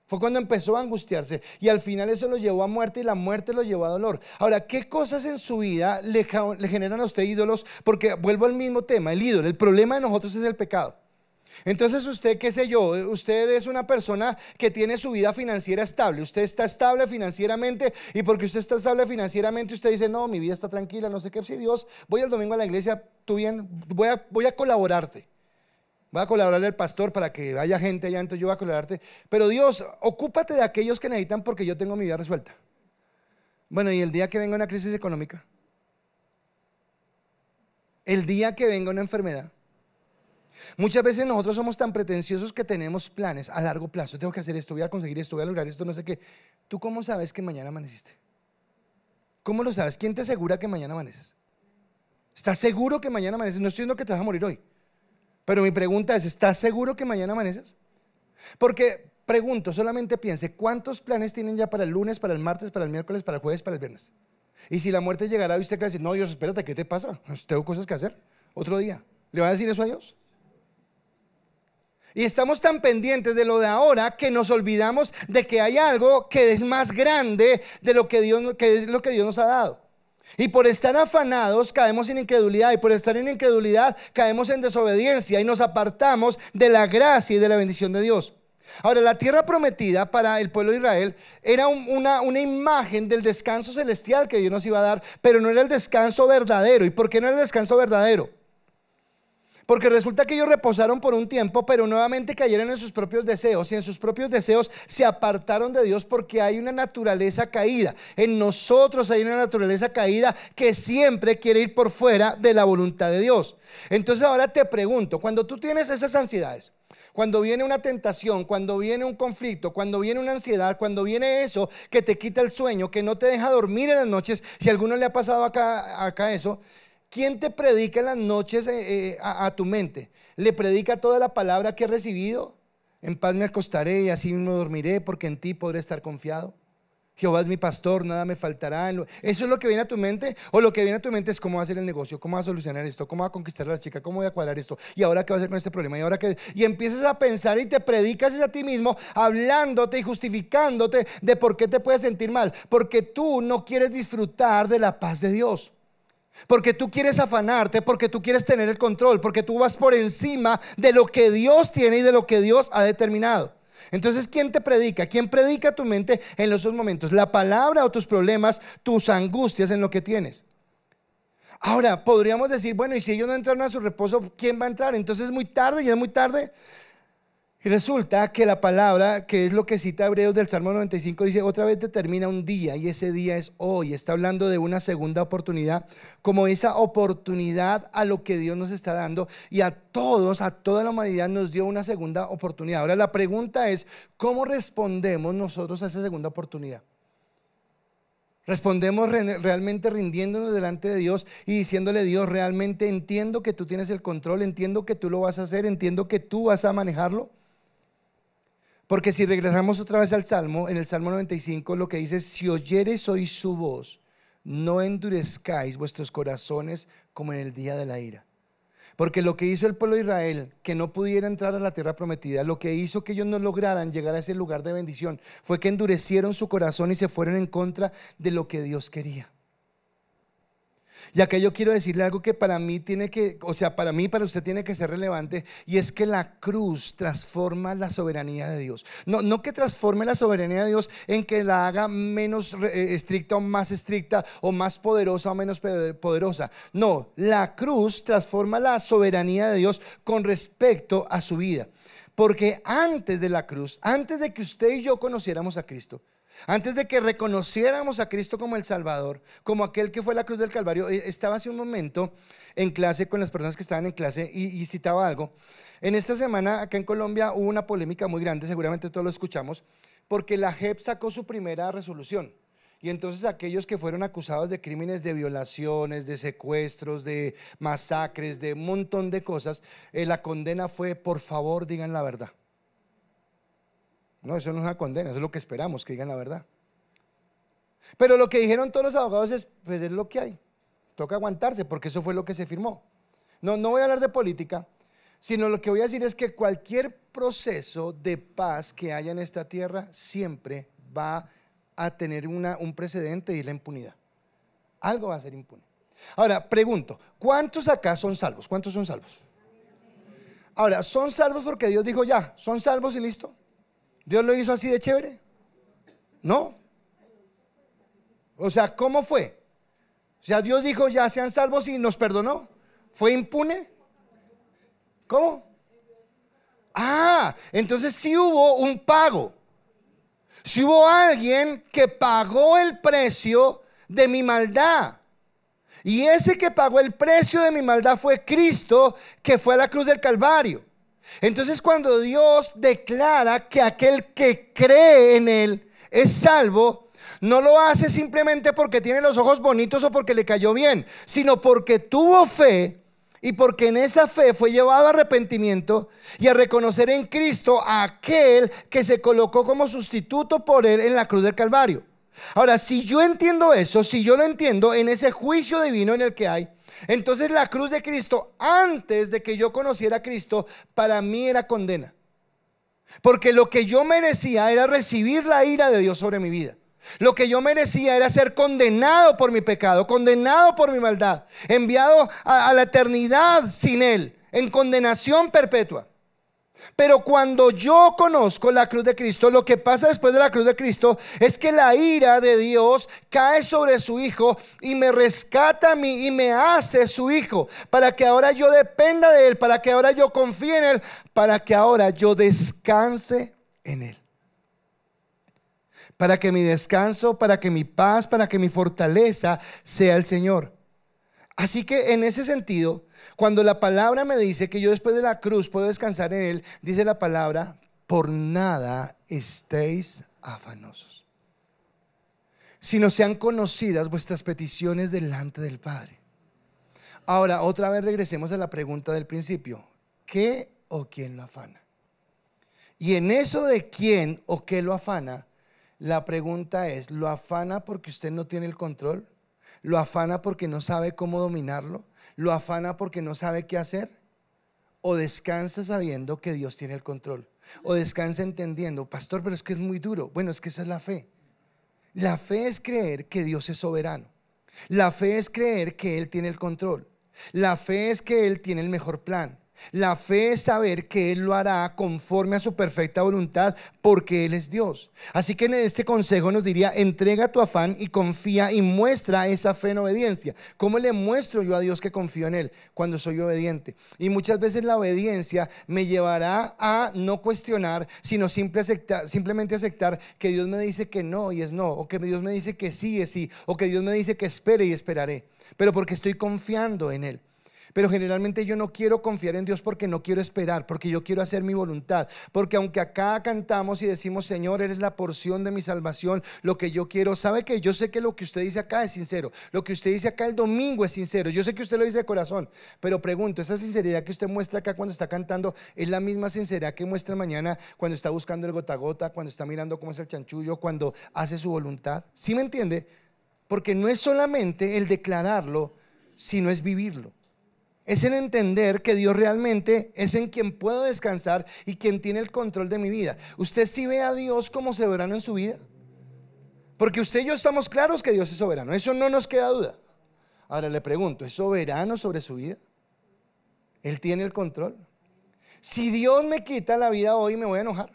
Fue cuando empezó a angustiarse, y al final eso lo llevó a muerte, y la muerte lo llevó a dolor. Ahora, ¿qué cosas en su vida le generan a usted ídolos? Porque vuelvo al mismo tema, el ídolo. El problema de nosotros es el pecado. Entonces usted, qué sé yo, usted es una persona que tiene su vida financiera estable, usted está estable financieramente, y porque usted está estable financieramente usted dice, no, mi vida está tranquila, no sé qué. Sí, Dios, voy el domingo a la iglesia, tú bien, voy a colaborarte, voy a colaborarle al pastor para que haya gente allá, entonces yo voy a colaborarte, pero Dios, ocúpate de aquellos que necesitan porque yo tengo mi vida resuelta. Bueno, y el día que venga una crisis económica, el día que venga una enfermedad, muchas veces nosotros somos tan pretenciosos que tenemos planes a largo plazo. Tengo que hacer esto, voy a conseguir esto, voy a lograr esto, no sé qué. ¿Tú cómo sabes que mañana amaneciste? ¿Cómo lo sabes? ¿Quién te asegura que mañana amaneces? ¿Estás seguro que mañana amaneces? No estoy diciendo que te vas a morir hoy, pero mi pregunta es, ¿estás seguro que mañana amaneces? Porque pregunto, solamente piense, ¿cuántos planes tienen ya para el lunes, para el martes, para el miércoles, para el jueves, para el viernes? Y si la muerte llegará y usted va a decir, no, Dios, espérate, ¿qué te pasa? Tengo cosas que hacer, otro día. ¿Le va a decir eso a Dios? Y estamos tan pendientes de lo de ahora que nos olvidamos de que hay algo que es más grande de lo que es lo que Dios nos ha dado. Y por estar afanados caemos en incredulidad, y por estar en incredulidad caemos en desobediencia y nos apartamos de la gracia y de la bendición de Dios. Ahora, la tierra prometida para el pueblo de Israel era una imagen del descanso celestial que Dios nos iba a dar, pero no era el descanso verdadero. ¿Y por qué no era el descanso verdadero? Porque resulta que ellos reposaron por un tiempo, pero nuevamente cayeron en sus propios deseos, y en sus propios deseos se apartaron de Dios, porque hay una naturaleza caída. En nosotros hay una naturaleza caída que siempre quiere ir por fuera de la voluntad de Dios. Entonces ahora te pregunto, cuando tú tienes esas ansiedades, cuando viene una tentación, cuando viene un conflicto, cuando viene una ansiedad, cuando viene eso que te quita el sueño, que no te deja dormir en las noches, si a alguno le ha pasado acá eso, ¿quién te predica en las noches a tu mente? ¿Le predica toda la palabra que has recibido? En paz me acostaré y así mismo dormiré, porque en ti podré estar confiado. Jehová es mi pastor, nada me faltará. ¿Eso es lo que viene a tu mente? O lo que viene a tu mente es cómo va a hacer el negocio, cómo va a solucionar esto, cómo va a conquistar a la chica, cómo voy a cuadrar esto, y ahora qué va a hacer con este problema, y ahora qué. Y empiezas a pensar y te predicas a ti mismo, hablándote y justificándote de por qué te puedes sentir mal, porque tú no quieres disfrutar de la paz de Dios. Porque tú quieres afanarte, porque tú quieres tener el control, porque tú vas por encima de lo que Dios tiene y de lo que Dios ha determinado. Entonces, ¿quién te predica? ¿Quién predica tu mente en esos momentos? ¿La palabra o tus problemas, tus angustias en lo que tienes? Ahora, podríamos decir, bueno, y si ellos no entraron a su reposo, ¿quién va a entrar? Entonces es muy tarde, y es muy tarde. Y resulta que la palabra, que es lo que cita Hebreos del Salmo 95, dice: otra vez determina un día, y ese día es hoy. Está hablando de una segunda oportunidad, como esa oportunidad a lo que Dios nos está dando, y a todos, a toda la humanidad nos dio una segunda oportunidad. Ahora la pregunta es, ¿cómo respondemos nosotros a esa segunda oportunidad? ¿Respondemos realmente rindiéndonos delante de Dios y diciéndole: Dios, realmente entiendo que tú tienes el control, entiendo que tú lo vas a hacer, entiendo que tú vas a manejarlo? Porque si regresamos otra vez al Salmo, en el Salmo 95 lo que dice: si oyereis hoy su voz, no endurezcáis vuestros corazones como en el día de la ira. Porque lo que hizo el pueblo de Israel, que no pudiera entrar a la tierra prometida, lo que hizo que ellos no lograran llegar a ese lugar de bendición, fue que endurecieron su corazón y se fueron en contra de lo que Dios quería. Y acá yo quiero decirle algo que para mí tiene que, o sea, para mí, para usted tiene que ser relevante, y es que la cruz transforma la soberanía de Dios. No que transforme la soberanía de Dios en que la haga menos estricta o más estricta, o más poderosa o menos poderosa. No, la cruz transforma la soberanía de Dios con respecto a su vida. Porque antes de la cruz, antes de que usted y yo conociéramos a Cristo, antes de que reconociéramos a Cristo como el Salvador, como aquel que fue la cruz del Calvario, estaba hace un momento en clase con las personas que estaban en clase y citaba algo. En esta semana acá en Colombia hubo una polémica muy grande, seguramente todos lo escuchamos, porque la JEP sacó su primera resolución. Y entonces aquellos que fueron acusados de crímenes de violaciones, de secuestros, de masacres, de un montón de cosas, la condena fue: por favor, digan la verdad. No, eso no es una condena, eso es lo que esperamos, que digan la verdad. Pero lo que dijeron todos los abogados es: pues es lo que hay, toca aguantarse, porque eso fue lo que se firmó. No voy a hablar de política, sino lo que voy a decir es que cualquier proceso de paz que haya en esta tierra siempre va a tener un precedente, y es la impunidad. Algo va a ser impune. Ahora, pregunto, ¿cuántos acá son salvos? ¿Cuántos son salvos? Ahora, ¿son salvos porque Dios dijo ya, son salvos y listo? ¿Dios lo hizo así de chévere? No. O sea, ¿cómo fue? O sea, Dios dijo ya sean salvos y nos perdonó. ¿Fue impune? ¿Cómo? Entonces sí hubo un pago. Sí hubo alguien que pagó el precio de mi maldad. Y ese que pagó el precio de mi maldad fue Cristo, que fue a la cruz del Calvario. Entonces, cuando Dios declara que aquel que cree en Él es salvo, no lo hace simplemente porque tiene los ojos bonitos o porque le cayó bien, sino porque tuvo fe, y porque en esa fe fue llevado a arrepentimiento y a reconocer en Cristo a aquel que se colocó como sustituto por Él en la cruz del Calvario. Ahora, si yo entiendo eso, si yo lo entiendo en ese juicio divino en el que hay, entonces la cruz de Cristo, antes de que yo conociera a Cristo, para mí era condena. Porque lo que yo merecía era recibir la ira de Dios sobre mi vida. Lo que yo merecía era ser condenado por mi pecado, condenado por mi maldad, enviado a la eternidad sin Él, en condenación perpetua. Pero cuando yo conozco la cruz de Cristo, lo que pasa después de la cruz de Cristo es que la ira de Dios cae sobre su Hijo y me rescata a mí y me hace su hijo, para que ahora yo dependa de Él, para que ahora yo confíe en Él, para que ahora yo descanse en Él. Para que mi descanso, para que mi paz, para que mi fortaleza sea el Señor. Así que en ese sentido, cuando la palabra me dice que yo después de la cruz puedo descansar en Él, dice la palabra: por nada estéis afanosos, sino sean conocidas vuestras peticiones delante del Padre. Ahora, otra vez regresemos a la pregunta del principio: ¿qué o quién lo afana? Y en eso de quién o qué lo afana, la pregunta es, ¿lo afana porque usted no tiene el control? ¿Lo afana porque no sabe cómo dominarlo? ¿Lo afana porque no sabe qué hacer? ¿O descansa sabiendo que Dios tiene el control? ¿O descansa entendiendo, pastor, pero es que es muy duro? Bueno, es que esa es la fe. La fe es creer que Dios es soberano. La fe es creer que Él tiene el control. La fe es que Él tiene el mejor plan. La fe es saber que Él lo hará conforme a su perfecta voluntad, porque Él es Dios. Así que en este consejo nos diría: entrega tu afán y confía y muestra esa fe en obediencia. ¿Cómo le muestro yo a Dios que confío en Él? Cuando soy obediente. Y muchas veces la obediencia me llevará a no cuestionar, sino simplemente aceptar que Dios me dice que no y es no, o que Dios me dice que sí es sí, o que Dios me dice que espere y esperaré, pero porque estoy confiando en Él. Pero generalmente yo no quiero confiar en Dios porque no quiero esperar, porque yo quiero hacer mi voluntad. Porque aunque acá cantamos y decimos: Señor, eres la porción de mi salvación, lo que yo quiero, sabe que yo sé que lo que usted dice acá es sincero, lo que usted dice acá el domingo es sincero, yo sé que usted lo dice de corazón, pero pregunto, ¿esa sinceridad que usted muestra acá cuando está cantando es la misma sinceridad que muestra mañana cuando está buscando el gota a gota, cuando está mirando cómo es el chanchullo, cuando hace su voluntad? ¿Sí me entiende? Porque no es solamente el declararlo, sino es vivirlo. Es en entender que Dios realmente es en quien puedo descansar y quien tiene el control de mi vida. ¿Usted sí ve a Dios como soberano en su vida? Porque usted y yo estamos claros que Dios es soberano, eso no nos queda duda. Ahora le pregunto, ¿es soberano sobre su vida? ¿Él tiene el control? Si Dios me quita la vida hoy, me voy a enojar.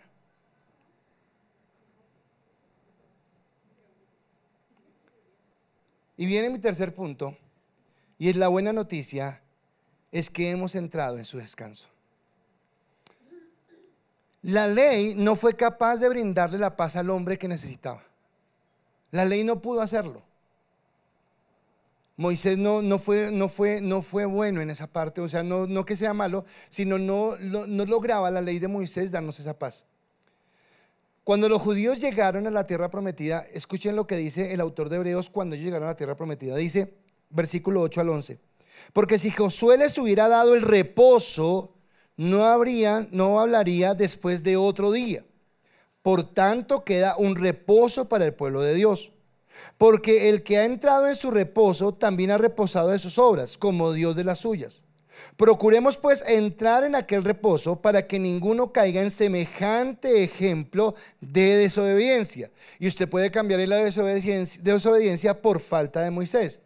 Y viene mi tercer punto, y es la buena noticia: es que hemos entrado en su descanso. La ley no fue capaz de brindarle la paz al hombre que necesitaba. La ley no pudo hacerlo. Moisés no fue bueno en esa parte, o sea, no que sea malo, sino no lograba la ley de Moisés darnos esa paz. Cuando los judíos llegaron a la tierra prometida, escuchen lo que dice el autor de Hebreos cuando ellos llegaron a la tierra prometida. Dice, versículo 8 al 11: porque si Josué les hubiera dado el reposo, no hablaría después de otro día. Por tanto, queda un reposo para el pueblo de Dios. Porque el que ha entrado en su reposo también ha reposado de sus obras, como Dios de las suyas. Procuremos pues entrar en aquel reposo, para que ninguno caiga en semejante ejemplo de desobediencia. Y usted puede cambiar la desobediencia por falta de Moisés.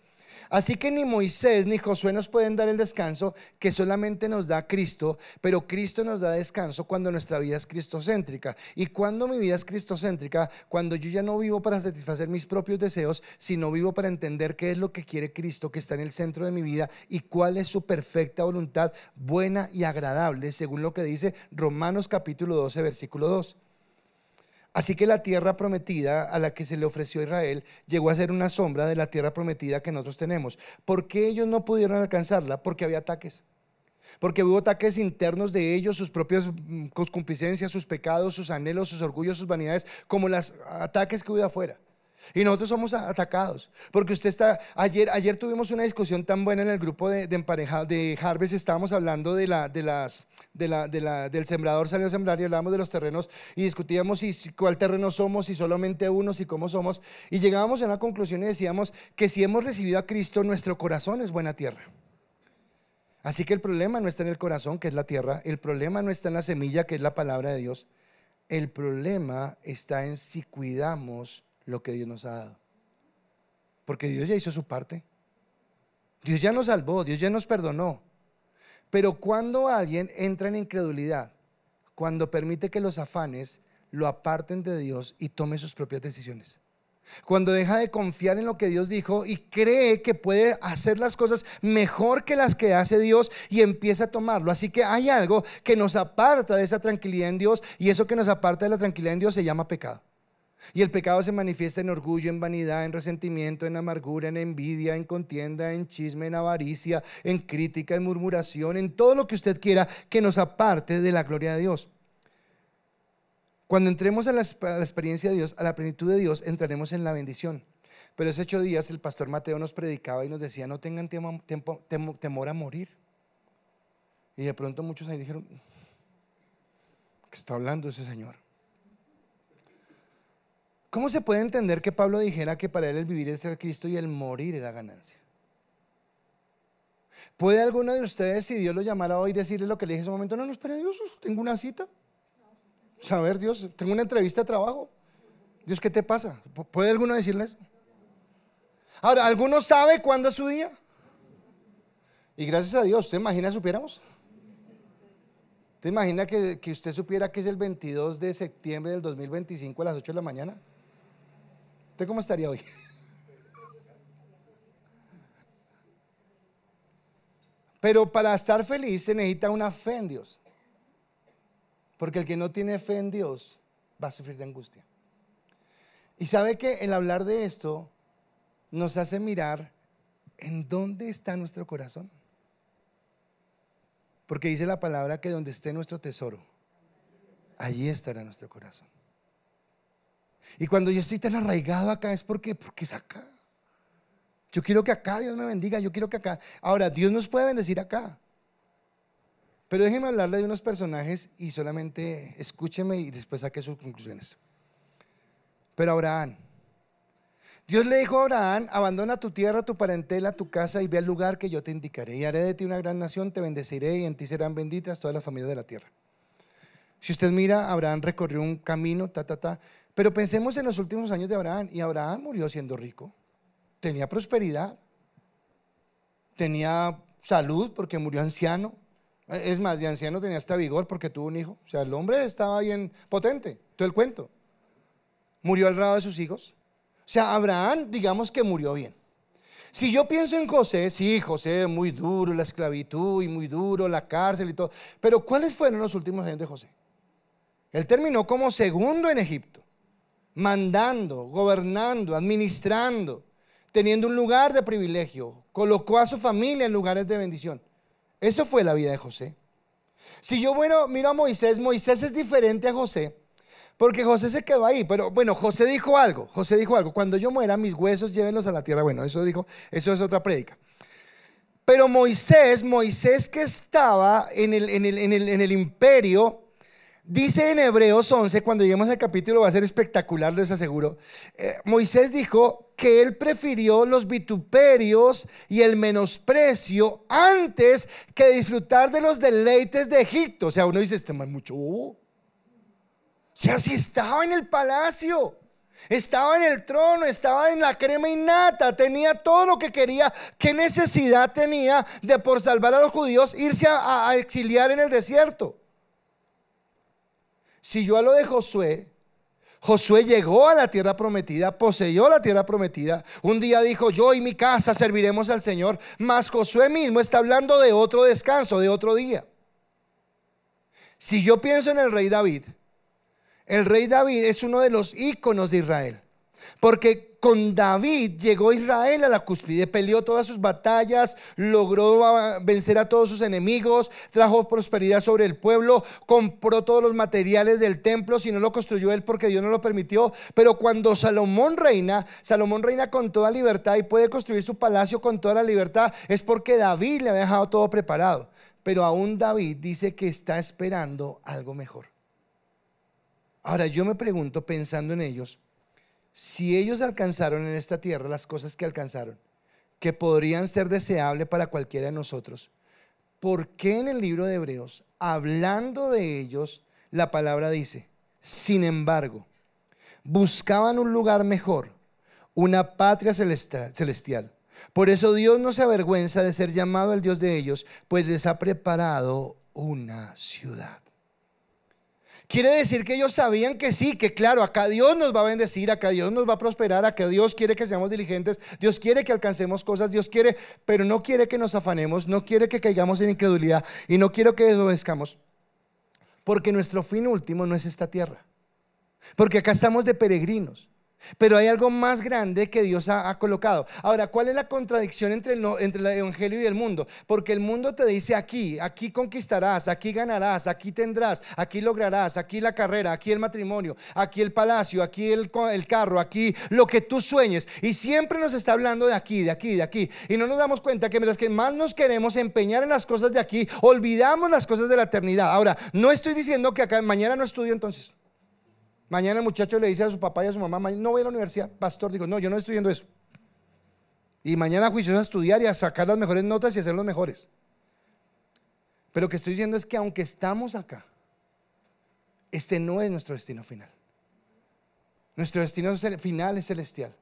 Así que ni Moisés ni Josué nos pueden dar el descanso que solamente nos da Cristo, pero Cristo nos da descanso cuando nuestra vida es cristocéntrica. ¿Y cuando mi vida es cristocéntrica? Cuando yo ya no vivo para satisfacer mis propios deseos, sino vivo para entender qué es lo que quiere Cristo, que está en el centro de mi vida, y cuál es su perfecta voluntad, buena y agradable, según lo que dice Romanos capítulo 12, versículo 2. Así que la tierra prometida a la que se le ofreció a Israel llegó a ser una sombra de la tierra prometida que nosotros tenemos. ¿Por qué ellos no pudieron alcanzarla? Porque había ataques. Porque hubo ataques internos de ellos, sus propias concupiscencias, sus pecados, sus anhelos, sus orgullos, sus vanidades, como los ataques que hubo de afuera. Y nosotros somos atacados, porque usted está, ayer tuvimos una discusión tan buena en el grupo de emparejado de Harvest. Estábamos hablando del sembrador salió a sembrar, y hablábamos de los terrenos y discutíamos cuál terreno somos, si solamente uno, si cómo somos, y llegábamos a una conclusión y decíamos que si hemos recibido a Cristo, nuestro corazón es buena tierra. Así que el problema no está en el corazón, que es la tierra, el problema no está en la semilla, que es la palabra de Dios. El problema está en si cuidamos lo que Dios nos ha dado, porque Dios ya hizo su parte. Dios ya nos salvó, Dios ya nos perdonó. Pero cuando alguien entra en incredulidad, cuando permite que los afanes lo aparten de Dios y tome sus propias decisiones, cuando deja de confiar en lo que Dios dijo y cree que puede hacer las cosas mejor que las que hace Dios, y empieza a tomarlo. Así que hay algo que nos aparta de esa tranquilidad en Dios, y eso que nos aparta de la tranquilidad en Dios se llama pecado. Y el pecado se manifiesta en orgullo, en vanidad, en resentimiento, en amargura, en envidia, en contienda, en chisme, en avaricia, en crítica, en murmuración, en todo lo que usted quiera que nos aparte de la gloria de Dios. Cuando entremos a la experiencia de Dios, a la plenitud de Dios, entraremos en la bendición. Pero hace 8 días el pastor Mateo nos predicaba y nos decía: no tengan temor a morir. Y de pronto muchos ahí dijeron: ¿Qué está hablando ese señor? ¿Cómo se puede entender que Pablo dijera que para él el vivir es ser Cristo y el morir era ganancia? ¿Puede alguno de ustedes, si Dios lo llamara hoy, decirle lo que le dije en ese momento? No, no, espera, Dios, tengo una cita. Saber, Dios, tengo una entrevista de trabajo. Dios, ¿qué te pasa? ¿Puede alguno decirle eso? Ahora, ¿alguno sabe cuándo es su día? Y gracias a Dios, ¿usted imagina supiéramos? ¿Usted imagina que usted supiera que es el 22 de septiembre del 2025 a las 8 de la mañana? ¿Usted cómo estaría hoy? Pero para estar feliz se necesita una fe en Dios. Porque el que no tiene fe en Dios va a sufrir de angustia. Y sabe que el hablar de esto nos hace mirar en dónde está nuestro corazón. Porque dice la palabra que donde esté nuestro tesoro, allí estará nuestro corazón. Y cuando yo estoy tan arraigado acá es porque es acá. Yo quiero que acá Dios me bendiga, yo quiero que acá. Ahora, Dios nos puede bendecir acá. Pero déjeme hablarle de unos personajes y solamente escúcheme y después saque sus conclusiones. Pero Abraham, Dios le dijo a Abraham: abandona tu tierra, tu parentela, tu casa y ve al lugar que yo te indicaré. Y haré de ti una gran nación, te bendeciré y en ti serán benditas todas las familias de la tierra. Si usted mira, Abraham recorrió un camino, pero pensemos en los últimos años de Abraham. Y Abraham murió siendo rico. Tenía prosperidad, tenía salud porque murió anciano. Es más, de anciano tenía hasta vigor porque tuvo un hijo. O sea, el hombre estaba bien potente, todo el cuento. Murió al lado de sus hijos. O sea, Abraham, digamos que murió bien. Si yo pienso en José, sí, José, muy duro la esclavitud y muy duro la cárcel y todo. Pero ¿cuáles fueron los últimos años de José? Él terminó como segundo en Egipto, mandando, gobernando, administrando, teniendo un lugar de privilegio, colocó a su familia en lugares de bendición. Eso fue la vida de José. Si yo miro a Moisés, Moisés es diferente a José, porque José se quedó ahí. Pero bueno, José dijo algo, cuando yo muera mis huesos llévenlos a la tierra. Bueno, eso dijo, eso es otra prédica. Pero Moisés que estaba en el imperio. Dice en Hebreos 11, cuando lleguemos al capítulo va a ser espectacular, les aseguro. Moisés dijo que él prefirió los vituperios y el menosprecio antes que disfrutar de los deleites de Egipto. O sea, uno dice, este man mucho bobo. O sea, si estaba en el palacio, estaba en el trono, estaba en la crema innata, tenía todo lo que quería. ¿Qué necesidad tenía de, por salvar a los judíos, irse a exiliar en el desierto? Si yo a lo de Josué llegó a la tierra prometida, poseyó la tierra prometida. Un día dijo: yo y mi casa serviremos al Señor. Mas Josué mismo está hablando de otro descanso, de otro día. Si yo pienso en el rey David es uno de los íconos de Israel, porque con David llegó Israel a la cúspide, peleó todas sus batallas, logró vencer a todos sus enemigos, trajo prosperidad sobre el pueblo, compró todos los materiales del templo. Si no lo construyó él, porque Dios no lo permitió. Pero cuando Salomón reina con toda libertad y puede construir su palacio con toda la libertad, es porque David le había dejado todo preparado. Pero aún David dice que está esperando algo mejor. Ahora yo me pregunto, pensando en ellos, si ellos alcanzaron en esta tierra las cosas que alcanzaron, que podrían ser deseables para cualquiera de nosotros, ¿por qué en el libro de Hebreos, hablando de ellos, la palabra dice: sin embargo, buscaban un lugar mejor, una patria celestial? Por eso Dios no se avergüenza de ser llamado el Dios de ellos, pues les ha preparado una ciudad. Quiere decir que ellos sabían que sí, que claro, acá Dios nos va a bendecir, acá Dios nos va a prosperar, acá Dios quiere que seamos diligentes, Dios quiere que alcancemos cosas, Dios quiere, pero no quiere que nos afanemos, no quiere que caigamos en incredulidad y no quiere que desobedezcamos, porque nuestro fin último no es esta tierra, porque acá estamos de peregrinos. Pero hay algo más grande que Dios ha colocado. Ahora, ¿cuál es la contradicción entre entre el evangelio y el mundo? Porque el mundo te dice aquí conquistarás, aquí ganarás, aquí tendrás, aquí lograrás, aquí la carrera, aquí el matrimonio, aquí el palacio, aquí el carro, aquí lo que tú sueñes. Y siempre nos está hablando de aquí, de aquí, de aquí. Y no nos damos cuenta que mientras que más nos queremos empeñar en las cosas de aquí, olvidamos las cosas de la eternidad. Ahora, no estoy diciendo que acá mañana no estudio entonces. Mañana el muchacho le dice a su papá y a su mamá: no voy a la universidad, pastor. Digo: no, yo no estoy estudiando eso. Y mañana juicioso a estudiar y a sacar las mejores notas y a ser los mejores. Pero lo que estoy diciendo es que aunque estamos acá, este no es nuestro destino final. Nuestro destino final es celestial.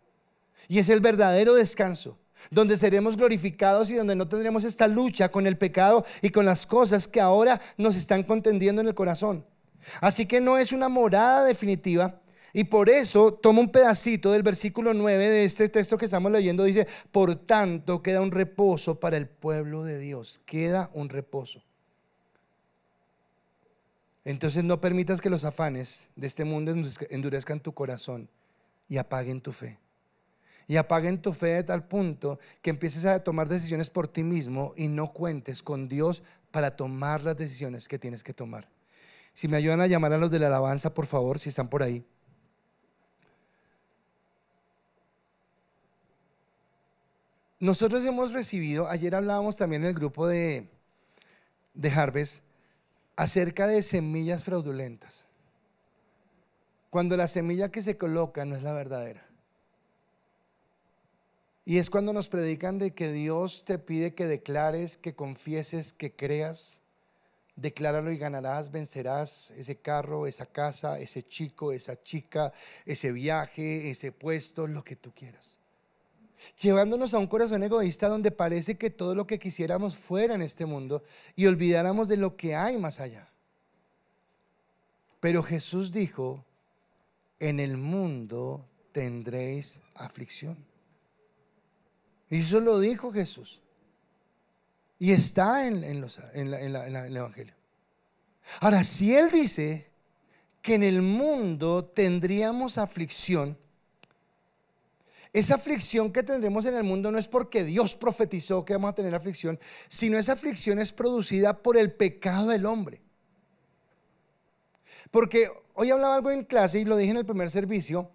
Y es el verdadero descanso, donde seremos glorificados y donde no tendremos esta lucha con el pecado y con las cosas que ahora nos están contendiendo en el corazón. Así que no es una morada definitiva, y por eso tomo un pedacito del versículo 9 de este texto que estamos leyendo. Dice: por tanto queda un reposo para el pueblo de Dios. Queda un reposo. Entonces no permitas que los afanes de este mundo endurezcan tu corazón y apaguen tu fe. Y apaguen tu fe de tal punto que empieces a tomar decisiones por ti mismo y no cuentes con Dios para tomar las decisiones que tienes que tomar. Si me ayudan a llamar a los de la alabanza, por favor, si están por ahí. Nosotros hemos recibido, ayer hablábamos también en el grupo de Harvest acerca de semillas fraudulentas. Cuando la semilla que se coloca no es la verdadera. Y es cuando nos predican de que Dios te pide que declares, que confieses, que creas. Decláralo y ganarás, vencerás ese carro, esa casa, ese chico, esa chica, ese viaje, ese puesto, lo que tú quieras. Llevándonos a un corazón egoísta donde parece que todo lo que quisiéramos fuera en este mundo y olvidáramos de lo que hay más allá. Pero Jesús dijo: en el mundo tendréis aflicción. Y eso lo dijo Jesús. Y está en el Evangelio. Ahora, si Él dice que en el mundo tendríamos aflicción, esa aflicción que tendremos en el mundo no es porque Dios profetizó que vamos a tener aflicción, sino esa aflicción es producida por el pecado del hombre. Porque hoy hablaba algo en clase y lo dije en el primer servicio.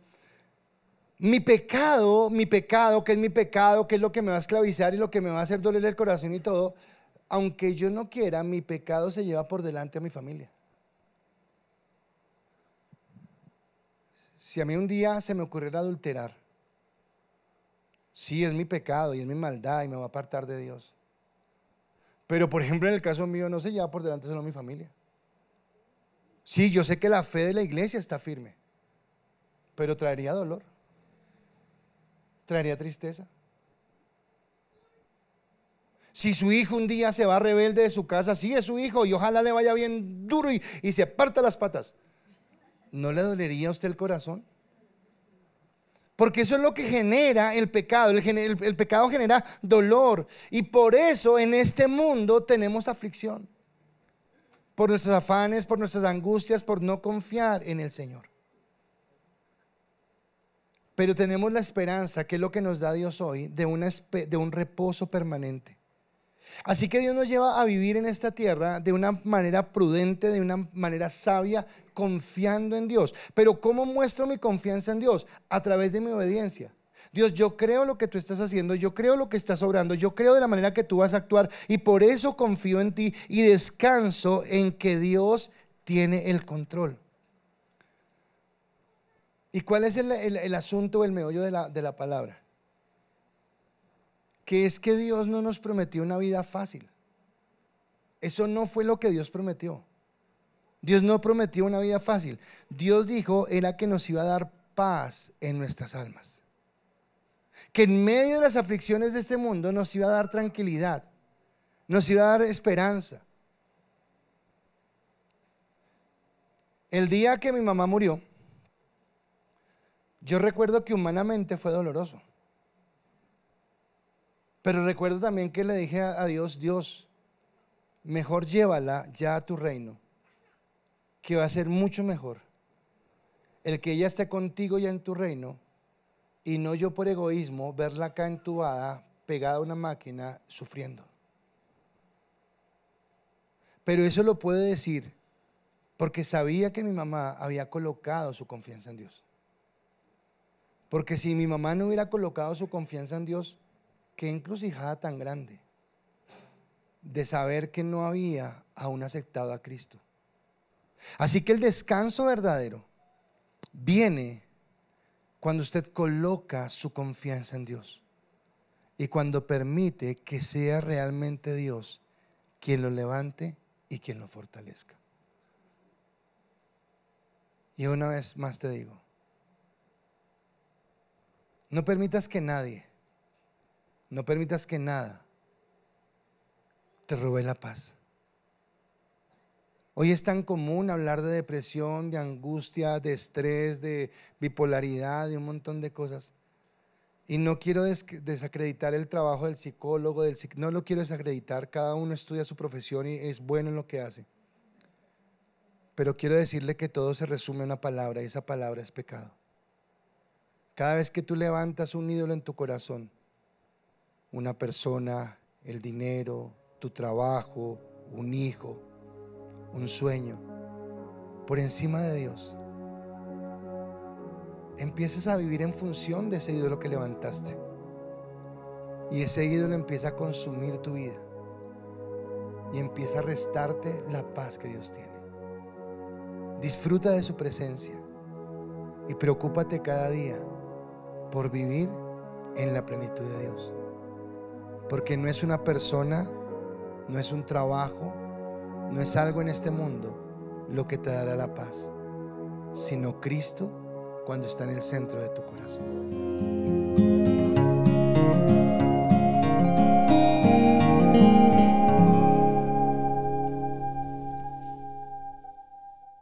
Mi pecado, que es mi pecado, que es lo que me va a esclavizar y lo que me va a hacer doler el corazón y todo, aunque yo no quiera, mi pecado se lleva por delante a mi familia. Si a mí un día se me ocurriera adulterar, sí, es mi pecado y es mi maldad y me va a apartar de Dios. Pero por ejemplo, en el caso mío no se lleva por delante solo a mi familia. Sí, yo sé que la fe de la iglesia está firme, pero traería dolor. Traería tristeza. Si su hijo un día se va rebelde de su casa, sí es su hijo y ojalá le vaya bien duro y se aparta las patas, ¿no le dolería a usted el corazón? Porque eso es lo que genera el pecado. El pecado genera dolor, y por eso en este mundo tenemos aflicción, por nuestros afanes, por nuestras angustias, por no confiar en el Señor. Pero tenemos la esperanza, que es lo que nos da Dios hoy, de un reposo permanente. Así que Dios nos lleva a vivir en esta tierra de una manera prudente, de una manera sabia, confiando en Dios. Pero ¿cómo muestro mi confianza en Dios? A través de mi obediencia. Dios, yo creo lo que tú estás haciendo, yo creo lo que estás obrando, yo creo de la manera que tú vas a actuar, y por eso confío en ti y descanso en que Dios tiene el control. ¿Y cuál es el asunto, el meollo de la palabra? Que es que Dios no nos prometió una vida fácil. Eso no fue lo que Dios prometió. Dios no prometió una vida fácil. Dios dijo era que nos iba a dar paz en nuestras almas, que en medio de las aflicciones de este mundo nos iba a dar tranquilidad, nos iba a dar esperanza. El día que mi mamá murió, yo recuerdo que humanamente fue doloroso, pero recuerdo también que le dije a Dios: Dios, mejor llévala ya a tu reino, que va a ser mucho mejor el que ella esté contigo ya en tu reino, y no yo por egoísmo verla acá entubada, pegada a una máquina, sufriendo. Pero eso lo puedo decir porque sabía que mi mamá había colocado su confianza en Dios. Porque si mi mamá no hubiera colocado su confianza en Dios, qué encrucijada tan grande de saber que no había aún aceptado a Cristo. Así que el descanso verdadero viene cuando usted coloca su confianza en Dios y cuando permite que sea realmente Dios quien lo levante y quien lo fortalezca. Y una vez más te digo, no permitas que nadie, no permitas que nada te robe la paz. Hoy es tan común hablar de depresión, de angustia, de estrés, de bipolaridad, de un montón de cosas. Y no quiero desacreditar el trabajo del psicólogo, no lo quiero desacreditar, cada uno estudia su profesión y es bueno en lo que hace. Pero quiero decirle que todo se resume en una palabra y esa palabra es pecado. Cada vez que tú levantas un ídolo en tu corazón, una persona, el dinero, tu trabajo, un hijo, un sueño, por encima de Dios, empiezas a vivir en función de ese ídolo que levantaste. Y ese ídolo empieza a consumir tu vida y empieza a restarte la paz que Dios tiene. Disfruta de su presencia y preocúpate cada día por vivir en la plenitud de Dios. Porque no es una persona, no es un trabajo, no es algo en este mundo lo que te dará la paz, sino Cristo cuando está en el centro de tu corazón.